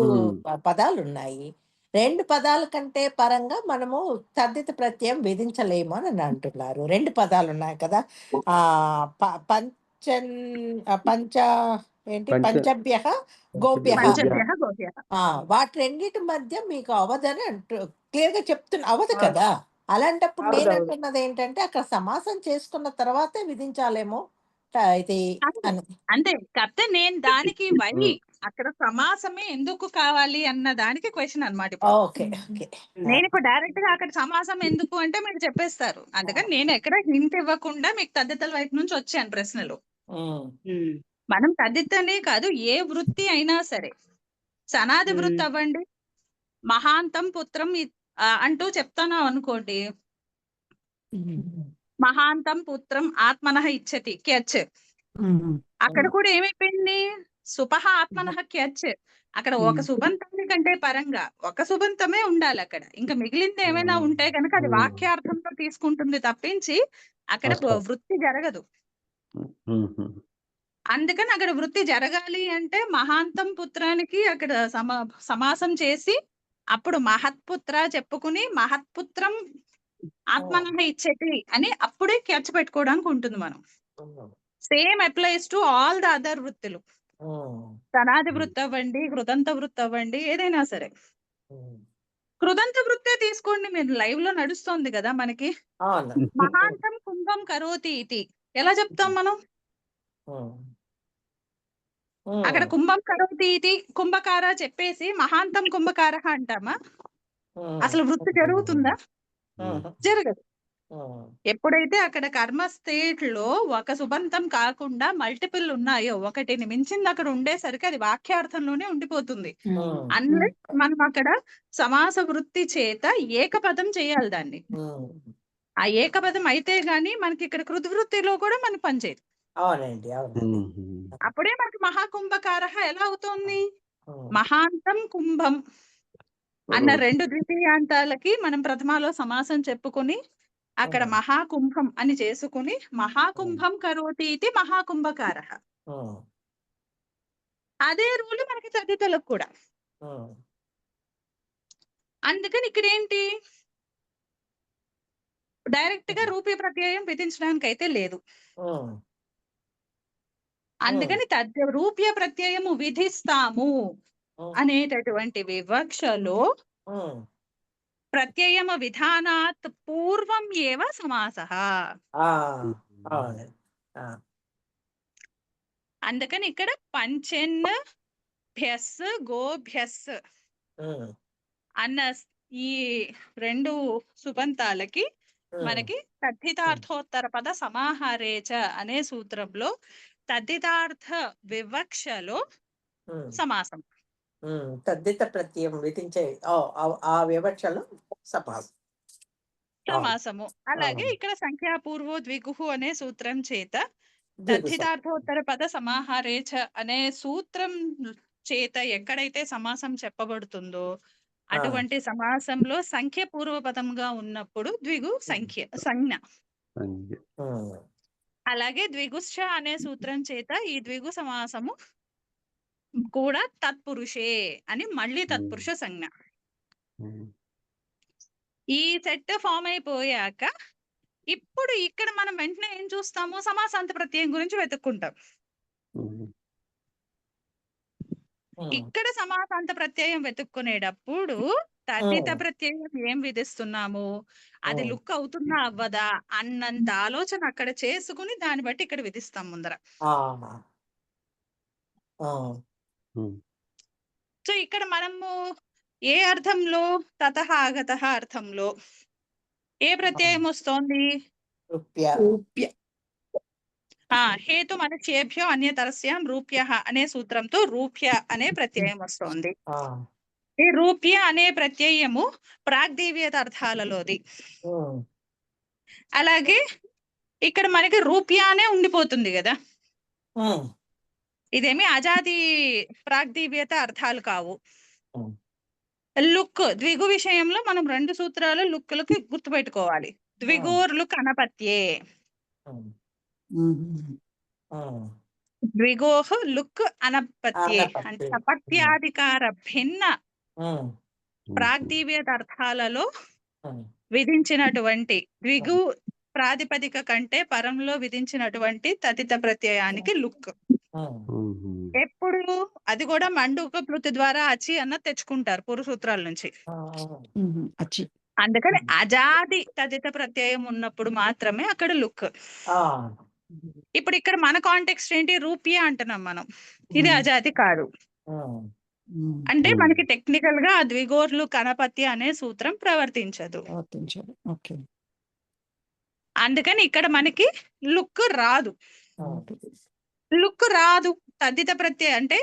పదాలు ఉన్నాయి. రెండు పదాల కంటే పరంగా మనము తద్దిత ప్రత్యయం విధించలేము అని అంటున్నారు. రెండు పదాలు ఉన్నాయి కదా, పంచభ్యః గోభ్యః, వాటి రెండింటి మధ్య మీకు అవదని అంటూ క్లియర్ గా చెప్తున్నా అవదు కదా. అలాంటప్పుడు నేను అంటున్నది ఏంటంటే అక్కడ సమాసం చేసుకున్న తర్వాతే విధించాలేమో ఇది అంతే. కాకపోతే నేను దానికి అక్కడ సమాసమే ఎందుకు కావాలి అన్న దానికి క్వశ్చన్ అన్నమాట. నేను ఇప్పుడు డైరెక్ట్ గా అక్కడ సమాసం ఎందుకు అంటే మీరు చెప్పేస్తారు, అందుకని నేను ఎక్కడ హింట్ ఇవ్వకుండా మీకు తదితల వైపు నుంచి వచ్చాను ప్రశ్నలు. మనం తదితనే కాదు ఏ వృత్తి అయినా సరే, సనాది వృత్తి అవ్వండి, మహాంతం పుత్రం అంటూ చెప్తాను అనుకోండి, మహాంతం పుత్రం ఆత్మనః ఇచ్చతి క్యచ్. అక్కడ కూడా ఏమైపోయింది? సుపహ ఆత్మనః క్యచ్. అక్కడ ఒక సుబంతాన్ని కంటే పరంగా ఒక సుబంతమే ఉండాలి అక్కడ. ఇంకా మిగిలింది ఏమైనా ఉంటే కనుక అది వాక్యార్థంలో తీసుకుంటుంది తప్పించి అక్కడ వృత్తి జరగదు. అందుకని అక్కడ వృత్తి జరగాలి అంటే మహాంతం పుత్రానికి అక్కడ సమాసం చేసి అప్పుడు మహత్పుత్ర చెప్పుకుని మహత్పుత్రం ఆత్మనః ఇచ్చేటి అని అప్పుడే క్యాచ్ పెట్టుకోవడానికి ఉంటుంది మనం. Same applies to all the other వృత్తులు. తనాది వృత్తి అవ్వండి, కృదంత వృత్తి అవ్వండి, ఏదైనా సరే. కృదంత వృత్తే తీసుకోండి, మీరు లైవ్ లో నడుస్తోంది కదా మనకి. మహాంతం కుంభం కరోతి ఇతి ఎలా చెప్తాం మనం? అక్కడ కుంభం కరోతి ఇది కుంభకార చెప్పేసి మహాంతం కుంభకార అంటామా? అసలు వృత్తి జరుగుతుందా? జరగదు. ఎప్పుడైతే అక్కడ కర్మ స్టేట్ లో ఒక సుబంతం కాకుండా మల్టిపుల్ ఉన్నాయో, ఒకటిని మించింది అక్కడ ఉండేసరికి అది వాక్యార్థంలోనే ఉండిపోతుంది. అన్లెస్ మనం అక్కడ సమాస వృత్తి చేత ఏకపదం చేయాలి దాన్ని. ఆ ఏకపదం అయితే గాని మనకి ఇక్కడ కృతవృత్తిలో కూడా మనకి పనిచేయదు. అవునండి, అవునండి. అప్పుడే మనకి మహాకుంభకార ఎలా అవుతోంది? మహాంతం కుంభం అన్న రెండు ద్వితీయాంతాలకి మనం ప్రథమాలో సమాసం చెప్పుకొని అక్కడ మహాకుంభం అని చేసుకుని మహాకుంభం కరోతి ఇది మహాకుంభకార. అదే రూల్ మనకి తదితలకు కూడా. అందుకని ఇక్కడ ఏంటి, డైరెక్ట్ గా రూపీ ప్రత్యయం విధించడానికి అయితే లేదు. అందుకని రూప్య ప్రత్యయము విధిస్తాము అనేటటువంటి వివక్షలో ప్రత్యయమ విధానాత్ పూర్వం ఏవ సమాసః. అందుకని ఇక్కడ పంచెన్ భ్యస్ గోభ్యస్ అన్న ఈ రెండు సుబంతాలకి మనకి తద్ధితార్థోత్తర పద సమాహారేచ అనే సూత్రంలో తద్ధితార్థ వివక్షలో సమాసం. తద్ధిత ప్రత్యయం విధించే ఆ వివక్షలో సమాసము. అలాగే ఇక్కడ సంఖ్యాపూర్వో ద్విగుహు అనే సూత్రం చేత తద్ధితార్థోత్తర పద సమాహారేచ అనే సూత్రం చేత ఎక్కడైతే సమాసం చెప్పబడుతుందో అటువంటి సమాసంలో సంఖ్య పూర్వపదంగా ఉన్నప్పుడు ద్విగు సంజ్ఞ. అలాగే ద్విగుశ్చ అనే సూత్రం చేత ఈ ద్విగు సమాసము కూడా తత్పురుషే అని మళ్ళీ తత్పురుష సంజ్ఞ. ఈ సెట్ ఫామ్ అయిపోయాక ఇప్పుడు ఇక్కడ మనం వెంటనే ఏం చూస్తాము? సమాసాంత ప్రత్యయం గురించి వెతుక్కుంటాం. ఇక్కడ సమాసాంత ప్రత్యయం వెతుక్కునేటప్పుడు తద్ధిత ప్రత్యయం ఏం విధిస్తున్నాము, అది లుక్ అవుతుందా అవ్వదా అన్నంత ఆలోచన అక్కడ చేసుకుని దాన్ని బట్టి ఇక్కడ విధిస్తాం ముందర. సో ఇక్కడ మనము ఏ అర్థంలో, తతః ఆగతః అర్థంలో ఏ ప్రత్యయం వస్తోంది? హేతు మనచేభ్యో అన్యతరస్యాం రూప్య అనే సూత్రంతో రూప్య అనే ప్రత్యయం వస్తోంది. ఈ రూప్య అనే ప్రత్యయము ప్రాగ్దేవ్యత అర్థాలలోది. అలాగే ఇక్కడ మనకి రూప్య అనే ఉండిపోతుంది కదా, ఇదేమి అజాది ప్రాగ్దేవ్యత అర్థాలు కావు. లుక్ ద్విగు విషయంలో మనం రెండు సూత్రాలు లుక్లకి గుర్తుపెట్టుకోవాలి. ద్విగోర్ లుక్ అనపత్యే, ద్విగోహ లుక్ అనపత్యే అంటే అపత్యాధికార భిన్న ప్రాగ్దేవ్యత అర్థాలలో విధించినటువంటి ద్విగు ప్రాతిపదిక కంటే పరంలో విధించినటువంటి తదిత ప్రత్యయానికి లుక్. ఎప్పుడు అది కూడా మండూక ప్లుతి ద్వారా అచి అన్న తెచ్చుకుంటారు పూర్వ సూత్రాల నుంచి. అందుకని అజాది తదిత ప్రత్యయం ఉన్నప్పుడు మాత్రమే అక్కడ లుక్. ఇప్పుడు ఇక్కడ మన కాంటెక్స్ట్ ఏంటి? రూప్య అంటున్నాం మనం, ఇది అజాది కాదు. అంటే మనకి టెక్నికల్ గా ద్విగోర్లు కనపత్య అనే సూత్రం ప్రవర్తించదు. అందుకని ఇక్కడ మనకి లుక్ రాదు. లుక్ రాదు తద్దిత ప్రత్యయం అంటే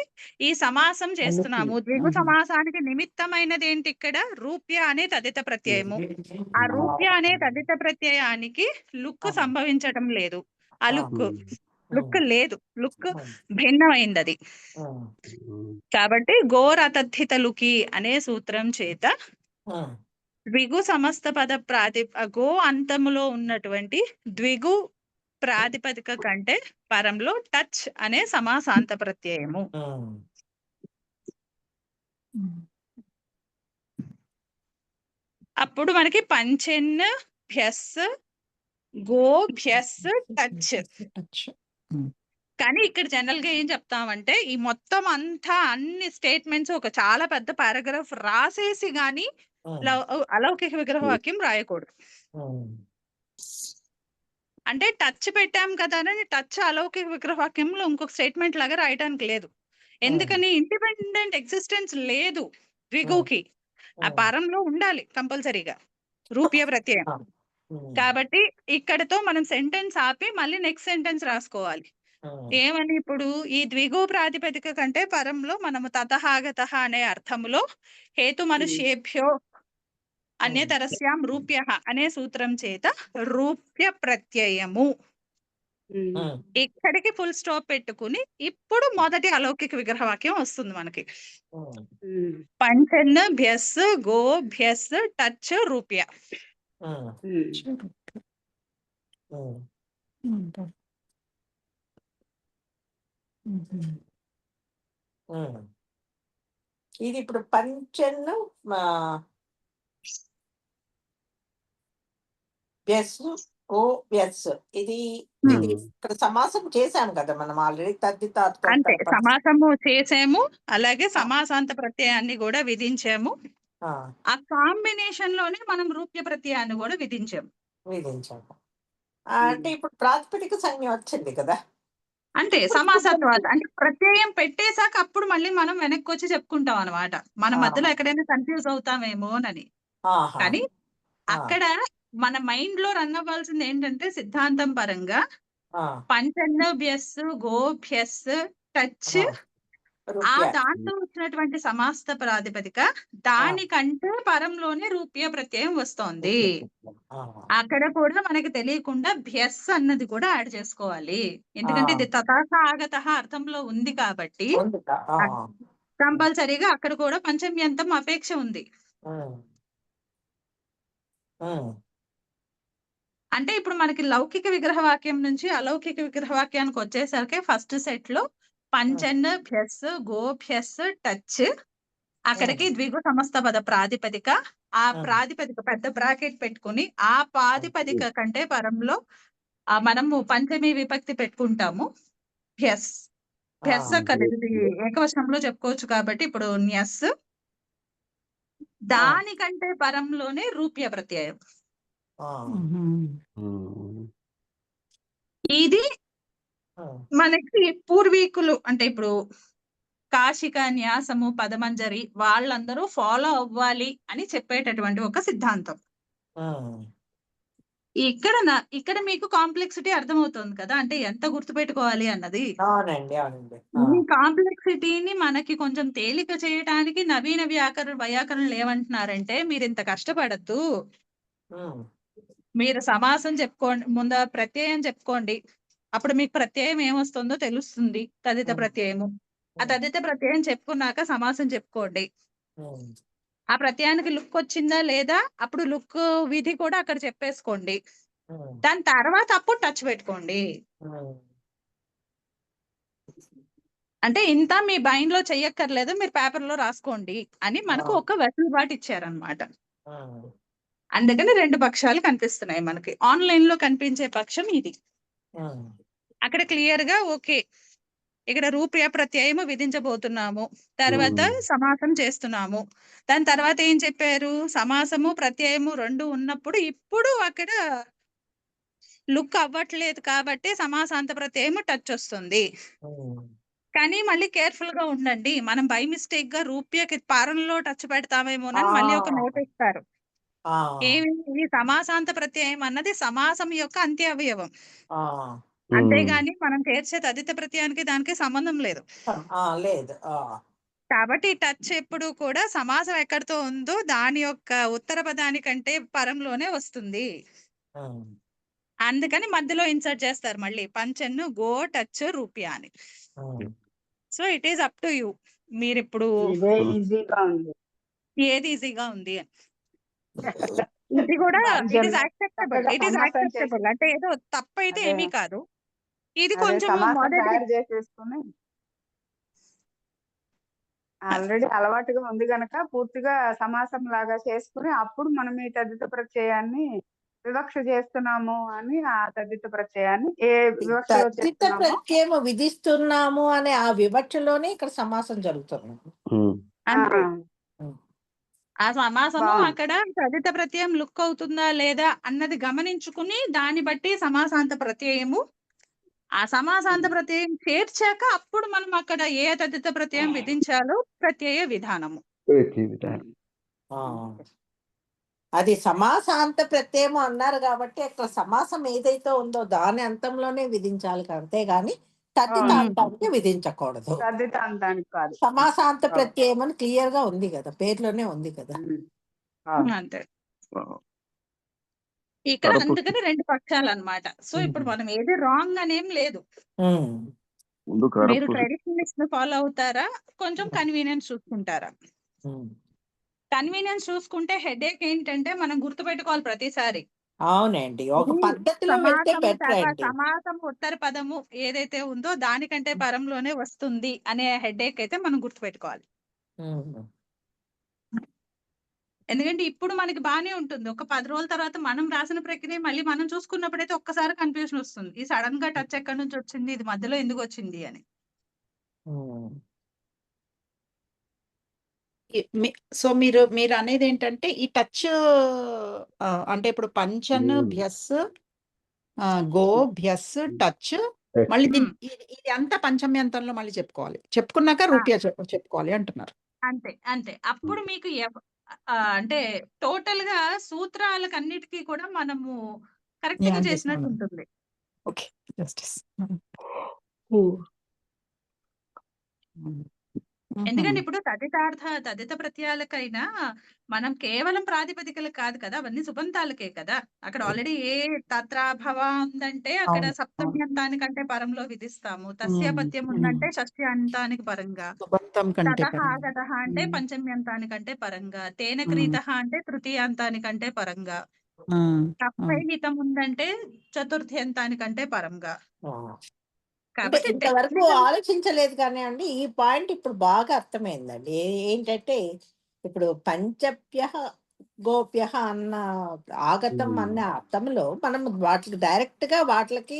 ఈ సమాసం చేస్తున్నాము. ద్విగు సమాసానికి నిమిత్తమైనది ఏంటి ఇక్కడ? రూప్య అనే తద్దిత ప్రత్యయము. ఆ రూప్య అనే తద్దిత ప్రత్యయానికి లుక్ సంభవించటం లేదు. ఆ లుక్ లేదు. లుక్ భిన్నమైంది అది. కాబట్టి గోరతద్ధిత లుకి అనే సూత్రం చేత ద్విగు సమస్త పద గో అంతములో ఉన్నటువంటి ద్విగు ప్రాతిపదిక కంటే పరంలో టచ్ అనే సమాసాంత ప్రత్యయము. అప్పుడు మనకి పంచెన్ భ్యస్ గో భ్యస్ టచ్. కానీ ఇక్కడ జనరల్ గా ఏం చెప్తామంటే ఈ మొత్తం అంతా అన్ని స్టేట్మెంట్స్ ఒక చాలా పెద్ద పారాగ్రాఫ్ రాసేసి గాని అలౌకిక విగ్రహ వాక్యం రాయకూడదు. అంటే టచ్ పెట్టాం కదా అని టచ్ అలౌకిక విగ్రహ వాక్యంలో ఇంకొక స్టేట్మెంట్ లాగా రాయడానికి లేదు. ఎందుకని? ఇండిపెండెంట్ ఎగ్జిస్టెన్స్ లేదు ద్విగుకి. ఆ పరంలో ఉండాలి కంపల్సరీగా రూప్య ప్రత్యయం. కాబట్టి ఇక్కడతో మనం సెంటెన్స్ ఆపి మళ్ళీ నెక్స్ట్ సెంటెన్స్ రాసుకోవాలి. ఏమని? ఇప్పుడు ఈ ద్విగు ప్రాతిపదిక కంటే పరంలో మనము తతహాగతః అనే అర్థములో హేతు మనుష్యేభ్యో అన్యతరస్యాం రూప్య అనే సూత్రం చేత రూప్య ప్రత్యయము. ఇక్కడికి ఫుల్ స్టాప్ పెట్టుకుని ఇప్పుడు మొదటి అలౌకిక విగ్రహ వాక్యం వస్తుంది మనకి. పంచన్ భ్యస్ గో భ్యస్ టచ్ రూప్య. ఇది ఇప్పుడు పంచెన్ వ్యస్ ఓ వ్యస్ ఇది ఇక్కడ సమాసం చేశాం కదా మనం ఆల్రెడీ అంతే, సమాసము చేసాము. అలాగే సమాసాంత ప్రత్యయాన్ని కూడా విధించాము. ఆ కాంబినేషన్ లోనే మనం రూప్య ప్రత్యయాన్ని కూడా విధించాము. అంటే ఇప్పుడు ప్రాతిపదిక సంజ్ఞ వచ్చింది కదా. అంటే సమాసత్వాత అంటే ప్రత్యయం పెట్టేశాక అప్పుడు మళ్ళీ మనం వెనక్కి వచ్చి చెప్పుకుంటాం అనమాట. మన మధ్యలో ఎక్కడైనా కన్ఫ్యూజ్ అవుతామేమోనని. కానీ అక్కడ మన మైండ్ లో రన్ అవ్వాల్సింది ఏంటంటే సిద్ధాంతం పరంగా పంచన్న భ్యస్ గోభ్యస్ టచ్ ఆ దాంట్లో వచ్చినటువంటి సమాస్త ప్రాతిపదిక దానికంటే పరంలోనే రూప్య ప్రత్యయం వస్తోంది. అక్కడ కూడా మనకి తెలియకుండా భ్యస్ అన్నది కూడా యాడ్ చేసుకోవాలి. ఎందుకంటే ఇది తథాస ఆగత అర్థంలో ఉంది కాబట్టి కంపల్సరీగా అక్కడ కూడా పంచమ్యంతం అపేక్ష ఉంది. అంటే ఇప్పుడు మనకి లౌకిక విగ్రహ వాక్యం నుంచి అలౌకిక విగ్రహ వాక్యానికి వచ్చేసరికి ఫస్ట్ సెట్ లో పంచన్ భ్యస్ గోభ్యస్ టచ్, అక్కడికి ద్విగు సమస్త పద ప్రాతిపదిక, ఆ ప్రాతిపదిక పెద్ద బ్రాకెట్ పెట్టుకుని ఆ ప్రాతిపదిక కంటే పరంలో మనము పంచమి విభక్తి పెట్టుకుంటాము. భ్యస్ భ్యస్ ఇది ఏకవచనంలో చెప్పుకోవచ్చు కాబట్టి ఇప్పుడు న్యస్, దానికంటే పరంలోనే రూప్య ప్రత్యయం. ఇది మనకి పూర్వీకులు అంటే ఇప్పుడు కాశిక న్యాసము పదమంజరి వాళ్ళందరూ ఫాలో అవ్వాలి అని చెప్పేటటువంటి ఒక సిద్ధాంతం. ఇక్కడ మీకు కాంప్లెక్సిటీ అర్థమవుతుంది కదా, అంటే ఎంత గుర్తుపెట్టుకోవాలి అన్నది. ఈ కాంప్లెక్సిటీని మనకి కొంచెం తేలిక చేయడానికి నవీన వైయాకరణలు ఏమంటున్నారంటే మీరు ఇంత కష్టపడద్దు, మీరు సమాసం చెప్పుకోండి, ముందు ప్రత్యయం చెప్పుకోండి, అప్పుడు మీకు ప్రత్యయం ఏమొస్తుందో తెలుస్తుంది. తదిత ప్రత్యయము, ఆ తదిత ప్రత్యయం చెప్పుకున్నాక సమాసం చెప్పుకోండి. ఆ ప్రత్యయానికి లుక్ వచ్చిందా లేదా అప్పుడు లుక్ విధి కూడా అక్కడ చెప్పేసుకోండి. దాని తర్వాత అప్పుడు టచ్ పెట్టుకోండి. అంటే ఇంత మీ మైండ్ లో చెయ్యక్కర్లేదు, మీరు పేపర్ లో రాసుకోండి అని మనకు ఒక వెసులుబాటు ఇచ్చారనమాట. అందుకని రెండు పక్షాలు కనిపిస్తున్నాయి మనకి. ఆన్లైన్ లో కనిపించే పక్షం ఇది. అక్కడ క్లియర్ గా ఓకే, ఇక్కడ రూప్య ప్రత్యయము విధించబోతున్నాము, తర్వాత సమాసం చేస్తున్నాము. దాని తర్వాత ఏం చెప్పారు? సమాసము ప్రత్యయము రెండు ఉన్నప్పుడు ఇప్పుడు అక్కడ లుక్ అవ్వట్లేదు కాబట్టి సమాసాంత ప్రత్యయము టచ్ వస్తుంది. కానీ మళ్ళీ కేర్ఫుల్ గా ఉండండి, మనం బై మిస్టేక్ గా రూప్యకి పారంలో టచ్ పెడతామేమోనని మళ్ళీ ఒక నోట్ ఇస్తారు. ఏమి? ఈ సమాసాంత ప్రత్యయం అన్నది సమాసం యొక్క అంత్య అవయవం. అంతేగాని మనం చేర్చే తదిత ప్రత్యయానికి దానికి సంబంధం లేదు. లేదు. కాబట్టి టచ్ ఎప్పుడు కూడా సమాసం ఎక్కడితో ఉందో దాని యొక్క ఉత్తర పదానికంటే పరంలోనే వస్తుంది. అందుకని మధ్యలో ఇన్సర్ట్ చేస్తారు మళ్ళీ పంచన్ను గో టచ్ రూపియా అని. So it is up to you. మీరు ఇప్పుడు ఇదే ఈజీగా ఉంది. ఏది ఈజీగా ఉంది అని. ఇది కూడా ఇట్ ఈస్ యాక్సెప్టబుల్. చక్కగా ఇట్ ఈస్ సమాసం చేసి యాక్సెప్టబుల్. అంటే ఏదో తప్పైతే అదే ఏమీ కాదు. ఇది అదే కొంచెం సమాసం మొదటి తయారు చేసేసుకుని ఆల్రెడీ అలవాటుగా ఉంది గనక పూర్తిగా సమాసం లాగా చేసుకుని అప్పుడు మనం ఈ తద్దిత ప్రత్యయాన్ని వివక్ష చేస్తున్నాము అని ఆ తద్దిత ప్రత్యయాన్ని ఏ వివక్షలో తద్దిత చేస్తున్నామో ప్రత్యయము విధిస్తున్నాము అనే ఆ వివక్షలోనే ఇక్కడ సమాసం జరుగుతుంది. అంతే. ఉమ్. ఆ సమాసము బాగుంది. అక్కడ తదిత ప్రత్యయం లుక్ అవుతుందా లేదా అన్నది గమనించుకుని దాన్ని బట్టి సమాసాంత ప్రత్యయము ఆ సమాసాంత ప్రత్యయం చేర్చాక అప్పుడు మనం అక్కడ ఏ తదిత ప్రత్యయం విధించాలో ప్రత్యయ విధానము. అది సమాసాంత ప్రత్యయం అన్నారు కాబట్టి అక్కడ సమాసం ఏదైతే ఉందో దాని అంతంలోనే విధించాలి. అంతేగాని తద్దితాంతానికి విధించకూడదు. తద్దితాంతానికి కాదు. సమాసాంత ప్రత్యయం అని క్లియర్ గా ఉంది కదా, పేర్లోనే ఉంది కదా. అంతే. ఇక్కడ అందుకని రెండు పక్షాలు అన్నమాట. సో ఇప్పుడు మనం ఏది రాంగ్ అనేం లేదు. మీరు ట్రెడిషనలిస్ట్ ని ఫాలో అవుతారా, కొంచెం కన్వీనియన్స్ చూసుకుంటారా? కన్వీనియన్స్ చూసుకుంటే హెడేక్ ఏంటంటే మనం గుర్తుపెట్టుకోవాలి ప్రతిసారి. అవునండి, ఒక పద్ధతిలో వెళ్తే బెటర్ అండి. సమాసం ఉత్తర పదము ఏదైతే ఉందో దానికంటే పరంలోనే వస్తుంది అనే హెడేక్ అయితే మనం గుర్తుపెట్టుకోవాలి. ఎందుకంటే ఇప్పుడు మనకి బానే ఉంటుంది. ఒక 10 రోజుల తర్వాత మనం రాసిన ప్రక్రియ మళ్ళీ మనం చూసుకున్నప్పుడైతే ఒక్కసారి కన్ఫ్యూజన్ వస్తుంది. ఈ సడన్ గా టచ్ ఎక్కడి నుంచి వచ్చింది, ఇది మధ్యలో ఎందుకు వచ్చింది అని. సో మీరు మీరు అనేది ఏంటంటే ఈ టచ్ అంటే ఇప్పుడు పంచన్ భ్యస్ గో భ్యస్ టచ్ మళ్ళీ ఇది అంతా పంచమ్యంతంలో మళ్ళీ చెప్పుకున్నాక రూపియా చెప్పుకోవాలి అంటున్నారు. అంతే అంతే. అప్పుడు మీకు అంటే టోటల్ గా సూత్రాలకు అన్నిటికీ కూడా మనము కరెక్ట్ గా చేసినట్టు ఉంటుంది. Okay, justice. ఎందుకంటే ఇప్పుడు తదిత ప్రత్యయాలకైనా మనం కేవలం ప్రాతిపదికలు కాదు కదా, అవన్నీ సుబంతాలకే కదా. అక్కడ ఆల్రెడీ ఏ తత్రాభవ ఉందంటే అక్కడ సప్తమ్యంతానికంటే పరంలో విధిస్తాము. తస్యపత్యం ఉందంటే షష్ట్యంతానికి పరంగా, తతః ఆగతః అంటే పంచమ్యంతానికంటే పరంగా, తేన క్రీతః అంటే తృతీయాంతానికంటే పరంగా, తప్పైహితం ఉందంటే చతుర్థ్యంతానికంటే పరంగా. అంటే ఇంతవరకు ఆలోచించలేదు కానీ అండి, ఈ పాయింట్ ఇప్పుడు బాగా అర్థమైందండి. ఏంటంటే ఇప్పుడు పంచభ్య గోప్య అన్న ఆగతం అన్న అర్థంలో మనం వాటికి డైరెక్ట్ గా వాటికి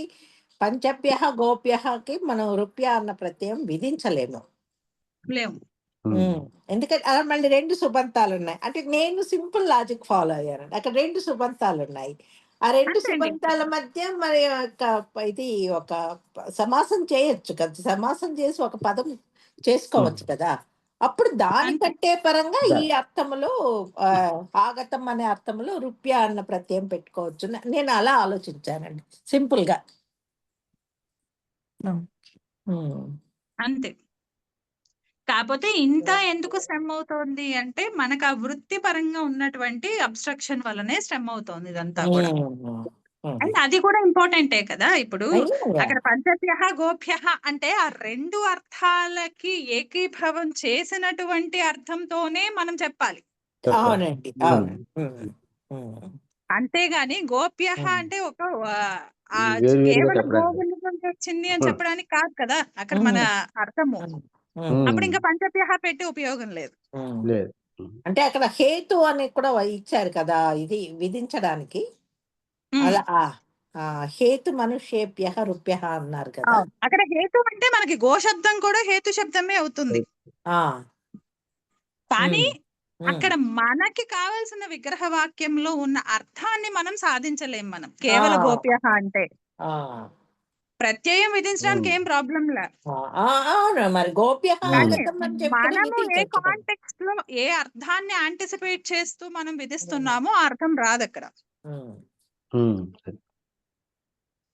పంచభ్య గోప్యకి మనం రూప్య అన్న ప్రత్యయం విధించలేము. ఎందుకంటే అలా మళ్ళీ రెండు సుబంతాలు ఉన్నాయి. అంటే నేను సింపుల్ లాజిక్ ఫాలో అయ్యానండి. అక్కడ రెండు సుబంతాలు ఉన్నాయి. ఆ రెండు సుబంతాల మధ్య మరి ఇది ఒక సమాసం చేయొచ్చు కదా, సమాసం చేసి ఒక పదం చేసుకోవచ్చు కదా. అప్పుడు దానికంటే పరంగా ఈ అర్థములో ఆగతం అనే అర్థంలో రూప్య అన్న ప్రత్యయం పెట్టుకోవచ్చు. నేను అలా ఆలోచించానండి సింపుల్ గా. అంతే. కాకపోతే ఇంత ఎందుకు శ్రమ అవుతోంది అంటే మనకు ఆ వృత్తి పరంగా ఉన్నటువంటి అబ్స్ట్రక్షన్ వల్లనే శ్రమ అవుతోంది ఇదంతా కూడా. అండ్ అది కూడా ఇంపార్టెంటే కదా. ఇప్పుడు అక్కడ పంచభ్య గోభ్య అంటే ఆ రెండు అర్థాలకి ఏకీభవం చేసినటువంటి అర్థంతోనే మనం చెప్పాలి. అవునండి. అంతేగాని గోప్య అంటే ఒక కేవలం గోవుల నుంచి వచ్చింది అని చెప్పడానికి కాదు కదా అక్కడ మన అర్థము. అప్పుడు ఇంకా పంచభ్య పెట్టి ఉపయోగం లేదు. అంటే అక్కడ హేతు అని కూడా ఇచ్చారు కదా ఇది విధించడానికి. అలా హేతు మనుష్యేభ్య రూప్య అన్నారు కదా. అక్కడ హేతు అంటే మనకి గోశబ్దం కూడా హేతు శబ్దమే అవుతుంది. కానీ అక్కడ మనకి కావాల్సిన విగ్రహ వాక్యంలో ఉన్న అర్థాన్ని మనం సాధించలేం. మనం కేవల గోప్య అంటే ప్రత్యయం విధించడానికి ఏం ప్రాబ్లం లే. మరి గోప్య మనము ఏ కాంటెక్స్ట్ లో ఏ అర్థాన్ని యాంటిసిపేట్ చేస్తూ మనం విధిస్తున్నామో ఆ అర్థం రాదు అక్కడ.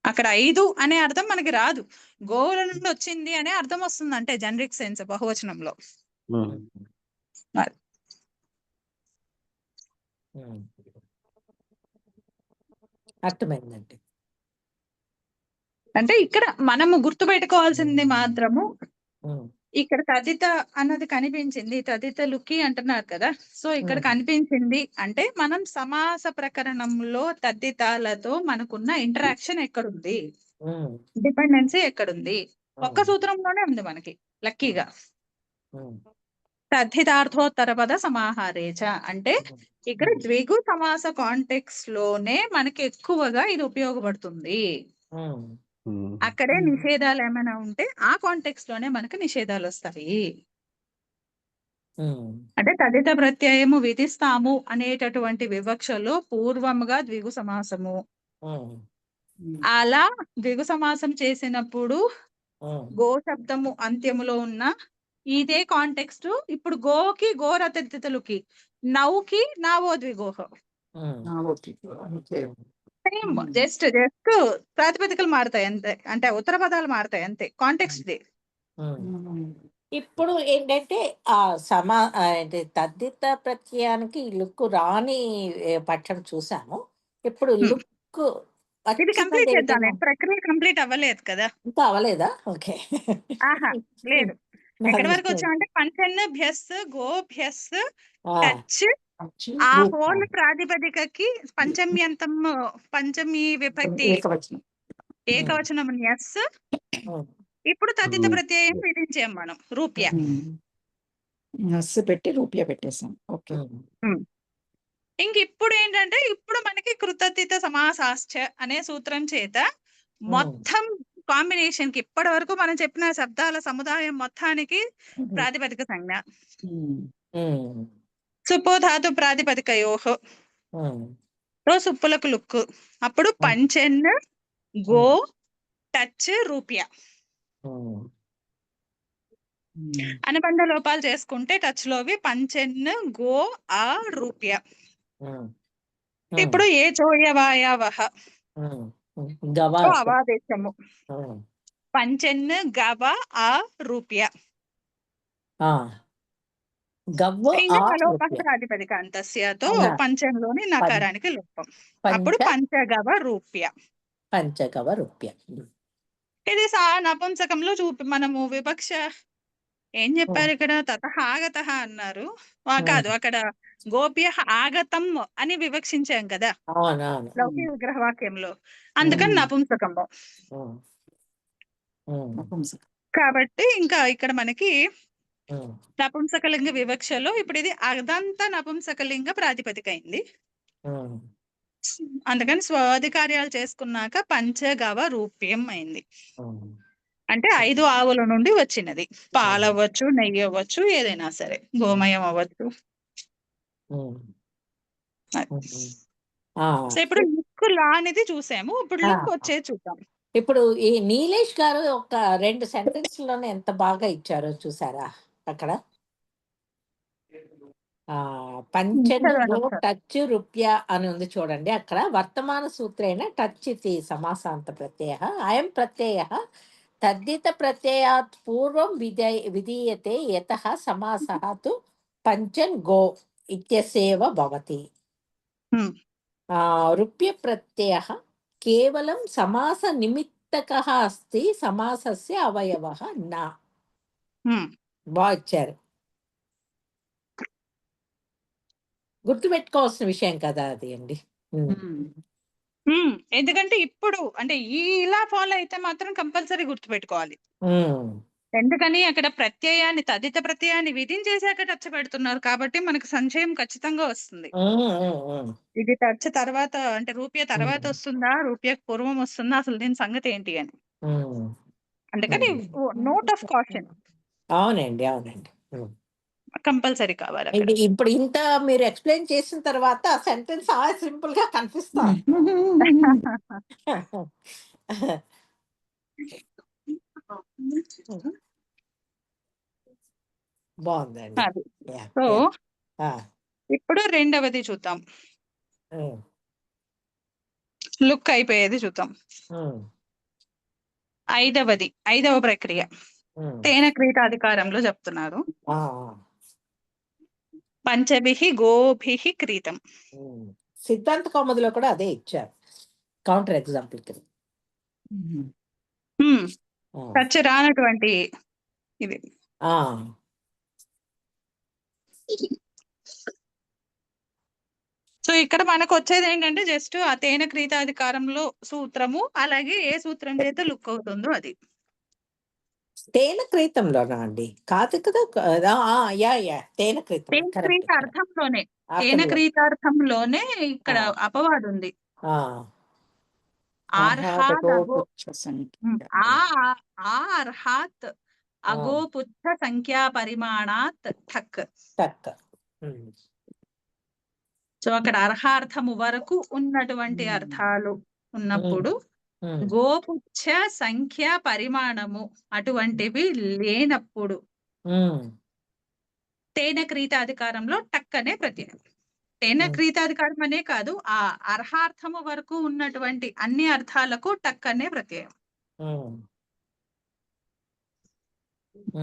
అక్కడ 5 అనే అర్థం మనకి రాదు. గోవుల నుండి వచ్చింది అనే అర్థం వస్తుంది, అంటే జనరిక్ సెన్స్ బహువచనంలో. అది. అర్థమైందండి. అంటే ఇక్కడ మనము గుర్తుపెట్టుకోవాల్సింది మాత్రము, ఉమ్, ఇక్కడ తదిత అన్నది కనిపించింది, తదితలుకి అంటున్నారు కదా. సో ఇక్కడ ఉమ్, కనిపించింది అంటే మనం సమాస ప్రకరణంలో తద్దితాలతో మనకున్న ఇంటరాక్షన్ ఎక్కడుంది, ఉమ్, డిపెండెన్సీ ఎక్కడుంది, ఒక్క ఉమ్, సూత్రంలోనే ఉంది మనకి లక్కీగా. ఉమ్, తద్ధితార్థోత్తర పద సమాహారేచ అంటే ఇక్కడ ద్విగు సమాస కాంటెక్స్ట్ లోనే మనకి ఎక్కువగా ఇది ఉపయోగపడుతుంది. ఉమ్, అక్కడే నిషేధాలు ఏమైనా ఉంటే ఆ కాంటెక్స్ట్ లోనే మనకి నిషేధాలు వస్తాయి. ఉమ్, అంటే తదిత ప్రత్యయము విధిస్తాము అనేటటువంటి వివక్షలో పూర్వముగా ద్విగు సమాసము, ఉమ్, అలా ద్విగు సమాసం చేసినప్పుడు ఉమ్, గో శబ్దము అంత్యములో ఉన్న ఇదే కాంటెక్స్ట్ ఇప్పుడు గోకి గోరతిథులకి, నౌకి నావో ద్విగోహ ఉమ్, ఓకే ఓకే సేమ్, జస్ట్ ప్రాతిపదికలు మారుతాయి అంతే, అంటే ఉత్తర పదాలు మారుతాయి అంతే, కాంటెక్స్ట్ ది. ఉమ్. ఇప్పుడు ఏంటంటే ఏంటి తద్దిత ప్రత్యయానికి లుక్ రాని పక్షం చూసాము. ఇప్పుడు లుక్ ఇది కంప్లీట్ వచ్చినది చేద్దాం, ఏదైనా ప్రక్రియ కంప్లీట్ అవ్వలేదు కదా. ఇంకా అవ్వలేదా? ఓకే. ఆహా లేదు, నాకు ఎక్కడి వరకు మిస్టేక్. వచ్చామంటే పంచన్న భ్యస్ గోభ్యస్ ఆ, టచ్, ఆ హోల్ ప్రాతిపదికకి పంచమ్యంతం, పంచమి విభక్తి ఏకవచనం. ఏకవచనం ఎస్. ఉమ్, ఇప్పుడు తదిత ప్రత్యయం విధించాం మనం రూప్య. నస్సు పెట్టి రూపాయ పెట్టేసాం. ఓకే ఉమ్, ఇంక ఇప్పుడు ఏంటంటే ఇప్పుడు మనకి కృతతిత సమాసాశ్చ అనే సూత్రం చేత మొత్తం కాంబినేషన్ కి ఇప్పటి వరకు మనం చెప్పిన శబ్దాల సముదాయం మొత్తానికి ప్రాతిపదిక సంజ్ఞ. ఉమ్, సుపోధాతు ప్రాతిపదికయోహో ఉమ్, సుప్పులకు లుక్కు. అప్పుడు పంచెన్ గో టచ్ రూప్య. ఉమ్, అనుబంధ లోపాలు చేసుకుంటే టచ్ లోవి పంచెన్ గో ఆ రూప్య. ఉమ్, ఇప్పుడు ఏ చోయవాయావహ ఉమ్, గవా అవాదేశము ఉమ్, పంచెన్ గవ ఆ రూప్య. గవ్వ ఆ లోప రూప్య. ప్రాతిపదిక అంతస్యతో అవునా? పంచంలోని నకారానికి లోపం. అప్పుడు పంచ పంచగవ రూప్య. పంచగవ రూప్య. ఇది నపుంసకంలో మనము వివక్ష ఏం చెప్పారు ఇక్కడ, తతః ఆగతః అన్నారు. కాదు, అక్కడ గోప్య ఆగతం అని వివక్షించాం కదా అవునవును. లౌకిక విగ్రహ వాక్యంలో, అందుకని నపుంసకము. ఉమ్, ఉమ్, నపుంసకం. కాబట్టి ఇంకా ఇక్కడ మనకి ఉమ్, నపుంసకలింగ వివక్షలో ఇప్పుడు ఇది అదంతా నపుంసకలింగ ప్రాతిపదిక అయింది. ఉమ్, అందుకని స్వాధికార్యాలు చేసుకున్నాక పంచగవ రూప్యం అయింది. ఉమ్, అంటే 5 ఆవుల నుండి వచ్చినది. పాలు అవ్వచ్చు, నెయ్యి అవ్వచ్చు, ఏదైనా సరే, గోమయం అవ్వచ్చు. ఉమ్, అది. ఉమ్. సో ఇప్పుడు లుక్ లా అనేది చూసాము, ఇప్పుడు లుక్ వచ్చే చూద్దాం. ఇప్పుడు ఈ నీలేష్ గారు ఒక 2 సెంటెన్స్‌లోనే ఎంత బాగా ఇచ్చారో చూసారా అక్కడ? పంచను చదవండి గో ఒకసారి. టచ్ రూప్య అని ఉంది చూడండి. అక్కడ వర్తమాన సూత్రేణ టచ్ ఇది సమాసాంత ప్రత్యయ. అయం ప్రత్యయ తద్దిత ప్రత్యయాత్ పూర్వం విధీయతే యతః సమాసః తు పంచన్ గో ఇత్యస్యేవ భవతి. హ్మ్. రూప్య ప్రత్యయः కేవలం సమాస నిమిత్తకः అస్తి, సమాసస్య అవయవः న. హ్మ్. బాగా ఇచ్చారు. గుర్తుపెట్టుకోవాల్సిన విషయం కదా అది అండి. ఎందుకంటే ఇప్పుడు అంటే ఇలా ఫాలో అయితే మాత్రం కంపల్సరీ గుర్తుపెట్టుకోవాలి. ఉమ్, ఎందుకని అక్కడ ప్రత్యయాన్ని తదిత ప్రత్యయాన్ని విధించేసాక టచ్ పెడుతున్నారు కాబట్టి మనకు సంశయం ఖచ్చితంగా వస్తుంది. ఉమ్, ఉమ్, ఉమ్, ఇది టచ్ తర్వాత అంటే రూప్య తర్వాత వస్తుందా, రూప్యకు పూర్వం వస్తుందా, అసలు దీని సంగతి ఏంటి అని. ఉమ్. అందుకని నోట్ ఆఫ్ కాషన్ అవునండి, అవునండి. కంపల్సరీ కావాలి అక్కడ. ఇప్పుడు ఇంత మీరు ఎక్స్ప్లెయిన్ చేసిన తర్వాత సెంటెన్స్ సింపుల్ గా కనిపిస్తాం. బాగుందండి. అది. సో ఇప్పుడు రెండవది చూద్దాం, లుక్ అయిపోయేది చూద్దాం. ఐదవ ప్రక్రియ ఉమ్. తేన క్రీతాధికారంలో చెప్తున్నారు. ఆ, పంచభిః గోభిః క్రీతం. ఉమ్. సిద్ధాంత కౌముదిలో కూడా అదే ఇచ్చారు కౌంటర్ ఎగ్జాంపుల్ కింద. ఆ, టచ్ రానటువంటి ఇది. ఆ, సో ఇక్కడ మనకు వచ్చేది ఏంటంటే జస్ట్ ఆ తేన క్రీతాధికారంలో సూత్రము, అలాగే ఏ సూత్రం చేత లుక్ అవుతుందో అది. తేన క్రీతంలోనా అండి? కాదు కదా. తేన క్రీతం తేన కరెక్ట్. క్రీత అర్థంలోనే, తేన అర్థంలో. క్రీతార్థంలోనే ఇక్కడ ఆ. అపవాదు ఉంది. ఆ, ఆర్హాత్ అగో పుచ్చ సంఖ్య. అర్హాత్ అగోపుచ్చ సంఖ్యా పరిమాణాత్ ఠక్. టక్. ఉమ్. సో అక్కడ అర్హార్థము వరకు ఉన్నటువంటి అర్థాలు ఉన్నప్పుడు ఉమ్. గోపుచ్చ సంఖ్య పరిమాణము అటువంటివి లేనప్పుడు ఉమ్. తేన క్రీతాధికారంలో టక్ అనే ప్రత్యయం. తేన క్రీతాధికారం అనే కాదు, ఆ అర్హార్థము వరకు ఉన్నటువంటి అన్ని అర్థాలకు టక్ అనే ప్రత్యయం. ఉమ్.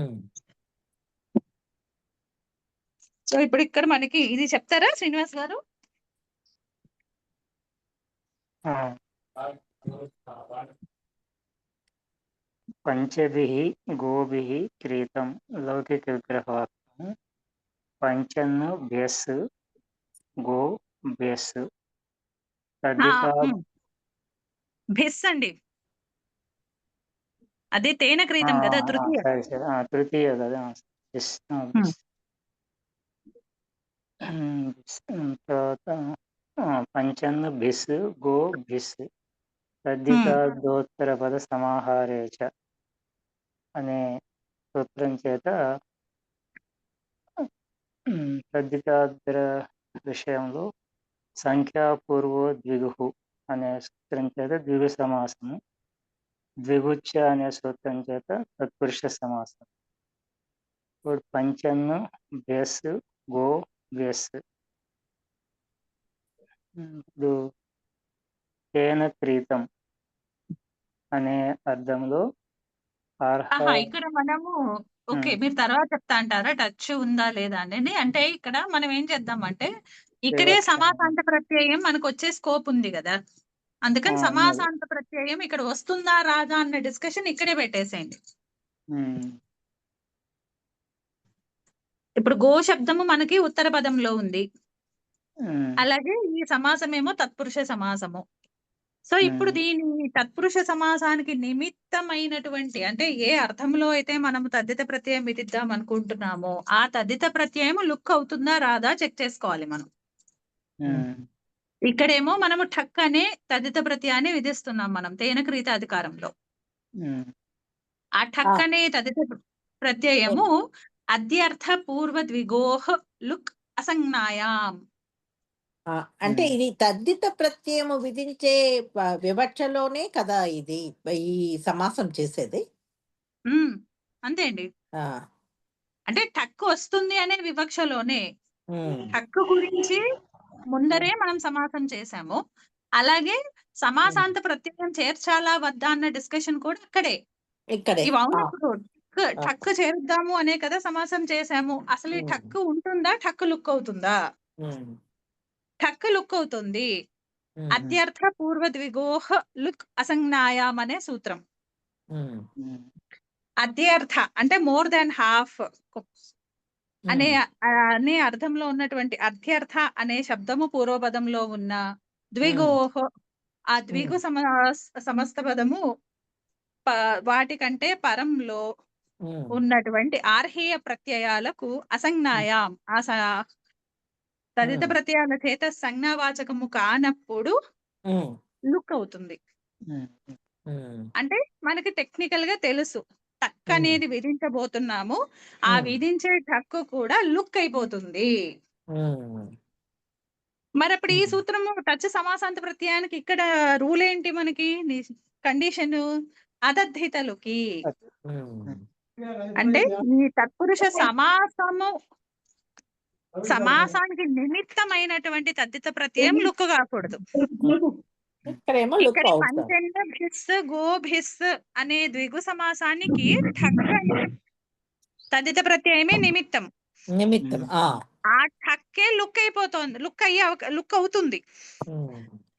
ఉమ్. సో ఇప్పుడు ఇక్కడ మనకి ఇది చెప్తారా శ్రీనివాస్ గారు? పంచభిః గోభిః క్రీతం లౌకిక విగ్రహవాక్యం. పంచన్ను భ్యస్ గో భ్యస్ తద్దితా భిస్ అండి, అదే తేన క్రీతం కదా, తృతీయ. సరే సరే తృతీయ కదా. తర్వాత పంచన్ను భిస్ గో భిస్ తద్దితాదోత్తర పద సమాహారేచ అనే సూత్రం చేత తద్దితాదర విషయంలో సంఖ్యాపూర్వో ద్విగు అనే సూత్రం చేత ద్విగు సమాసము, ద్విగుచ్చ అనే సూత్రం చేత తత్పురుష సమాసం. ఇప్పుడు పంచన్ను భ్యస్ గో భ్యస్. ఇప్పుడు తేన క్రీతం అనే అర్థంలో ఇక్కడ మనము ఓకే, మీరు తర్వాత చెప్తా అంటారా టచ్ ఉందా లేదా అనేది? అంటే ఇక్కడ మనం ఏం చేద్దామంటే ఇక్కడే సమాసాంత ప్రత్యయం మనకు వచ్చే స్కోప్ ఉంది కదా, అందుకని సమాసాంత ప్రత్యయం ఇక్కడ వస్తుందా రాదా అన్న డిస్కషన్ ఇక్కడే పెట్టేసేయండి. ఇప్పుడు గో శబ్దము మనకి ఉత్తర పదంలో ఉంది, అలాగే ఈ సమాసం ఏమో తత్పురుష సమాసము. సో ఇప్పుడు దీని తత్పురుష సమాసానికి నిమిత్తమైనటువంటి, అంటే ఏ అర్థంలో అయితే మనము తద్దిత ప్రత్యయం విధిద్దాం అనుకుంటున్నామో ఆ తద్దిత ప్రత్యయం లుక్ అవుతుందా రాదా చెక్ చేసుకోవాలి మనం. ఇక్కడేమో మనము ఠక్ అనే తద్దిత ప్రత్యయాన్ని విధిస్తున్నాం మనం తేన క్రీతాధికారంలో. ఆ ఠక్ అనే తదిత ప్రత్యయము అద్యర్థ పూర్వ ద్విగోహ లుక్ అసంజ్ఞాయాం. అంటే ఇది తద్దిత ప్రత్యయము విధించే వివక్షలోనే కదా ఇది ఈ సమాసం చేసేది. అంతే అండి, అంటే టక్ వస్తుంది అనే వివక్షలోనే. టక్ గురించి ముందరే మనం సమాసం చేసాము, అలాగే సమాసాంత ప్రత్యయం చేర్చాలా వద్దా అన్న డిస్కషన్ కూడా అక్కడే. ఇవి అవునప్పుడు టక్ చేరుద్దాము అనే కదా సమాసం చేసాము. అసలు ఈ టక్ ఉంటుందా, టక్ లుక్ అవుతుందా? టక్ లుక్ అవుతుంది. అత్యర్థ పూర్వ ద్విగోహ లుక్ అసంజ్ఞాయాం అనే సూత్రం. అత్యర్థ అంటే మోర్ దాన్ హాఫ్ అనే అర్థంలో ఉన్నటువంటి అత్యర్థ అనే శబ్దము పూర్వపదంలో ఉన్న ద్విగోహ, ఆ ద్విగు సమస్త పదము వాటికంటే పరంలో ఉన్నటువంటి ఆర్హేయ ప్రత్యయాలకు అసంజ్ఞాయాం, తదిత ప్రత్యయాల చేత సంజ్ఞావాచకము కానప్పుడు లుక్ అవుతుంది. అంటే మనకి టెక్నికల్ గా తెలుసు టక్ అనేది విధించబోతున్నాము, ఆ విధించే టక్ కూడా లుక్ అయిపోతుంది. మరి అప్పుడు ఈ సూత్రము టచ్ సమాసాంత ప్రత్యయానికి ఇక్కడ రూల్ ఏంటి మనకి? కండిషన్ అదద్ధితలుకి, అంటే ఈ తత్పురుష సమాసానికి నిమిత్తమైనటువంటి తద్దిత ప్రత్యయం లుక్ కాకూడదు. ఇక్కడేమో లుక్ ఇక్కడ అవుతుంది. పంచండ భిస్ గోభిస్ అనే ద్విగు సమాసానికి ఠక్ అనే తదిత ప్రత్యయమే నిమిత్తం. నిమిత్తం. ఆ ఠక్కే లుక్ అయిపోతుంది, లుక్ అవుతుంది.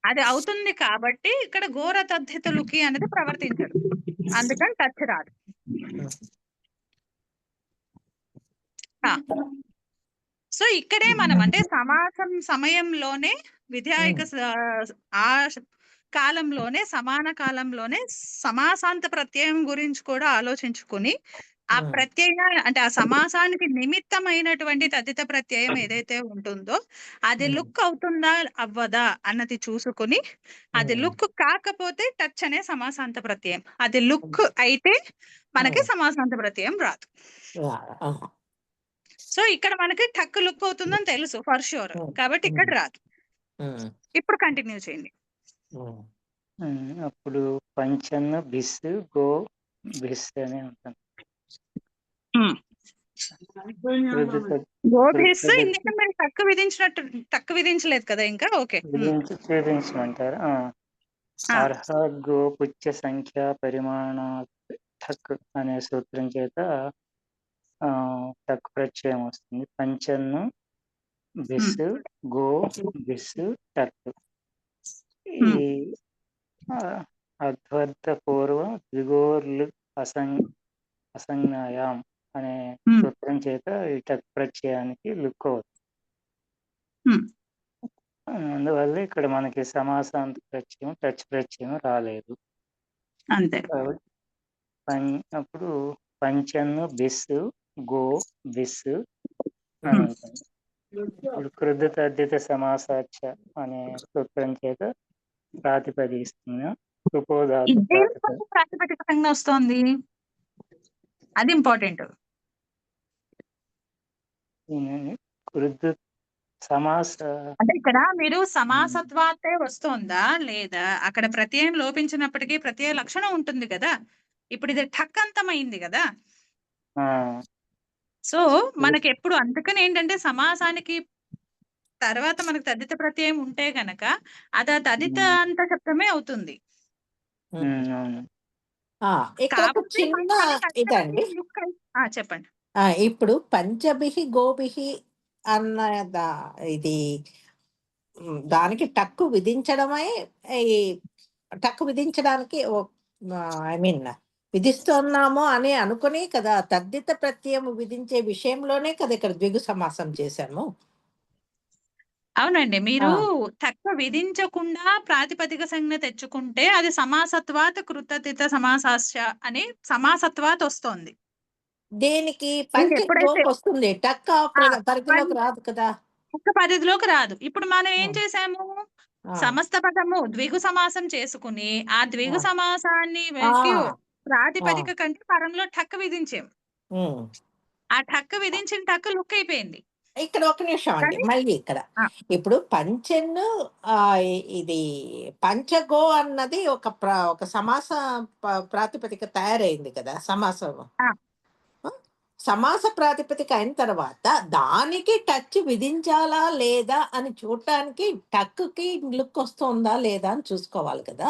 అది అవుతుంది కాబట్టి ఇక్కడ ఘోర తద్ధిత లుకి అనేది ప్రవర్తించదు, అందుకని టచ్ రాదు. సో ఇక్కడే మనం అంటే సమాసం సమయంలోనే విధాయక ఆ కాలంలోనే సమాన కాలంలోనే సమాసాంత ప్రత్యయం గురించి కూడా ఆలోచించుకుని ఆ ప్రత్యయ అంటే ఆ సమాసానికి నిమిత్తమైనటువంటి తదిత ప్రత్యయం ఏదైతే ఉంటుందో అది లుక్ అవుతుందా అవ్వదా అన్నది చూసుకుని, అది లుక్ కాకపోతే టచ్ అనే సమాసాంత ప్రత్యయం, అది లుక్ అయితే మనకి సమాసాంత ప్రత్యయం రాదు. సో ఇక్కడ మనకి టక్ లుక్ అవుతుందని తెలుసు ఫర్ షూర్, కాబట్టి ఇక్కడ రాదు. ఇప్పుడు కంటిన్యూ చేయండి. అప్పుడు పంచన్న బిస్ గో బిస్ అనే ఉంటుంది. గోభిస్ ఇందులో మీరు టక్ విధించలేదు కదా ఇంకా. ఓకే, చూపించమంటారు. అర్హ గో పుచ్చ సంఖ్య పరిమాణ ఠక్ అనే సూత్రం చేత టక్ ప్రత్యయం వస్తుంది. పంచన్ను బిస్ గో బిస్ టక్. ఈ అద్వర్త పూర్వ ద్విగోర్లు అసంజ్ఞాయాం అనే సూత్రం చేత ఈ టక్ ప్రత్యయానికి లుక్ అవుతుంది. అందువల్ల ఇక్కడ మనకి సమాసాంత ప్రత్యయం టచ్ ప్రత్యయం రాలేదు. అంతే. అప్పుడు పంచన్ను బిస్ గో బిస్ అని ఉంటుంది. ఇప్పుడు కృద్ధ తద్ధిత సమాసాచ అనే సూత్రం చేత ప్రాతిపదిస్తున్నా ఉపోదాత ప్రాతిపదిక సంజ్ఞ వస్తుంది, అది ఇంపార్టెంట్. కృద్ధ సమాస అంటే ఇక్కడ మీరు సమాసత్వాతే వస్తుందా లేదా, అక్కడ ప్రత్యయం లోపించినప్పటికీ ప్రత్యయ లక్షణం ఉంటుంది కదా. ఇప్పుడు ఇది ఠక్ అంతమైంది కదా. సో మనకి ఎప్పుడు అందుకని ఏంటంటే సమాసానికి తర్వాత మనకు తదిత ప్రత్యయం ఉంటే గనక అది ఆ తదిత అంత శబ్దమే అవుతుంది. చెప్పండి. ఇప్పుడు పంచభిహి గోభిహి అన్న ఇది దానికి టక్కు విధించడమే, ఈ టక్కు విధించడానికి ఐ మీన్ విధిస్తున్నాము అని అనుకుని కదా తద్దిత ప్రత్యయం విధించే విషయంలోనే కదా ఇక్కడ ద్విగు సమాసం చేశాము. అవునండి, మీరు తక్కువ విధించకుండా ప్రాతిపదిక సంజ్ఞ తెచ్చుకుంటే అది సమాసత్వాత కృతతిత సమాసాస్య అని సమాసత్వాత వస్తుంది. దేనికి పంచలోకి వస్తుంది, టక్క పరిధిలోకి రాదు కదా. ఒక్క పరిధిలోకి రాదు. ఇప్పుడు మనం ఏం చేసాము, సమస్త పదము ద్విగు సమాసం చేసుకుని ఆ ద్విగు సమాసాన్ని ప్రాతిపదిక కంటే పరంలో ఠక్క విధించాం. ఆ ఠక్క విధించిన టక్క లుక్ అయిపోయింది. ఇక్కడ ఒక నిమిషం అండి, మళ్ళీ ఇక్కడ ఇప్పుడు పంచన్ను ఇది పంచగో అన్నది ఒక సమాస ప్రాతిపదిక తయారైంది కదా. సమాస ప్రాతిపదిక అయిన తర్వాత దానికి టచ్ విధించాలా లేదా అని చూడటానికి టక్కి లుక్ వస్తుందా లేదా అని చూసుకోవాలి కదా.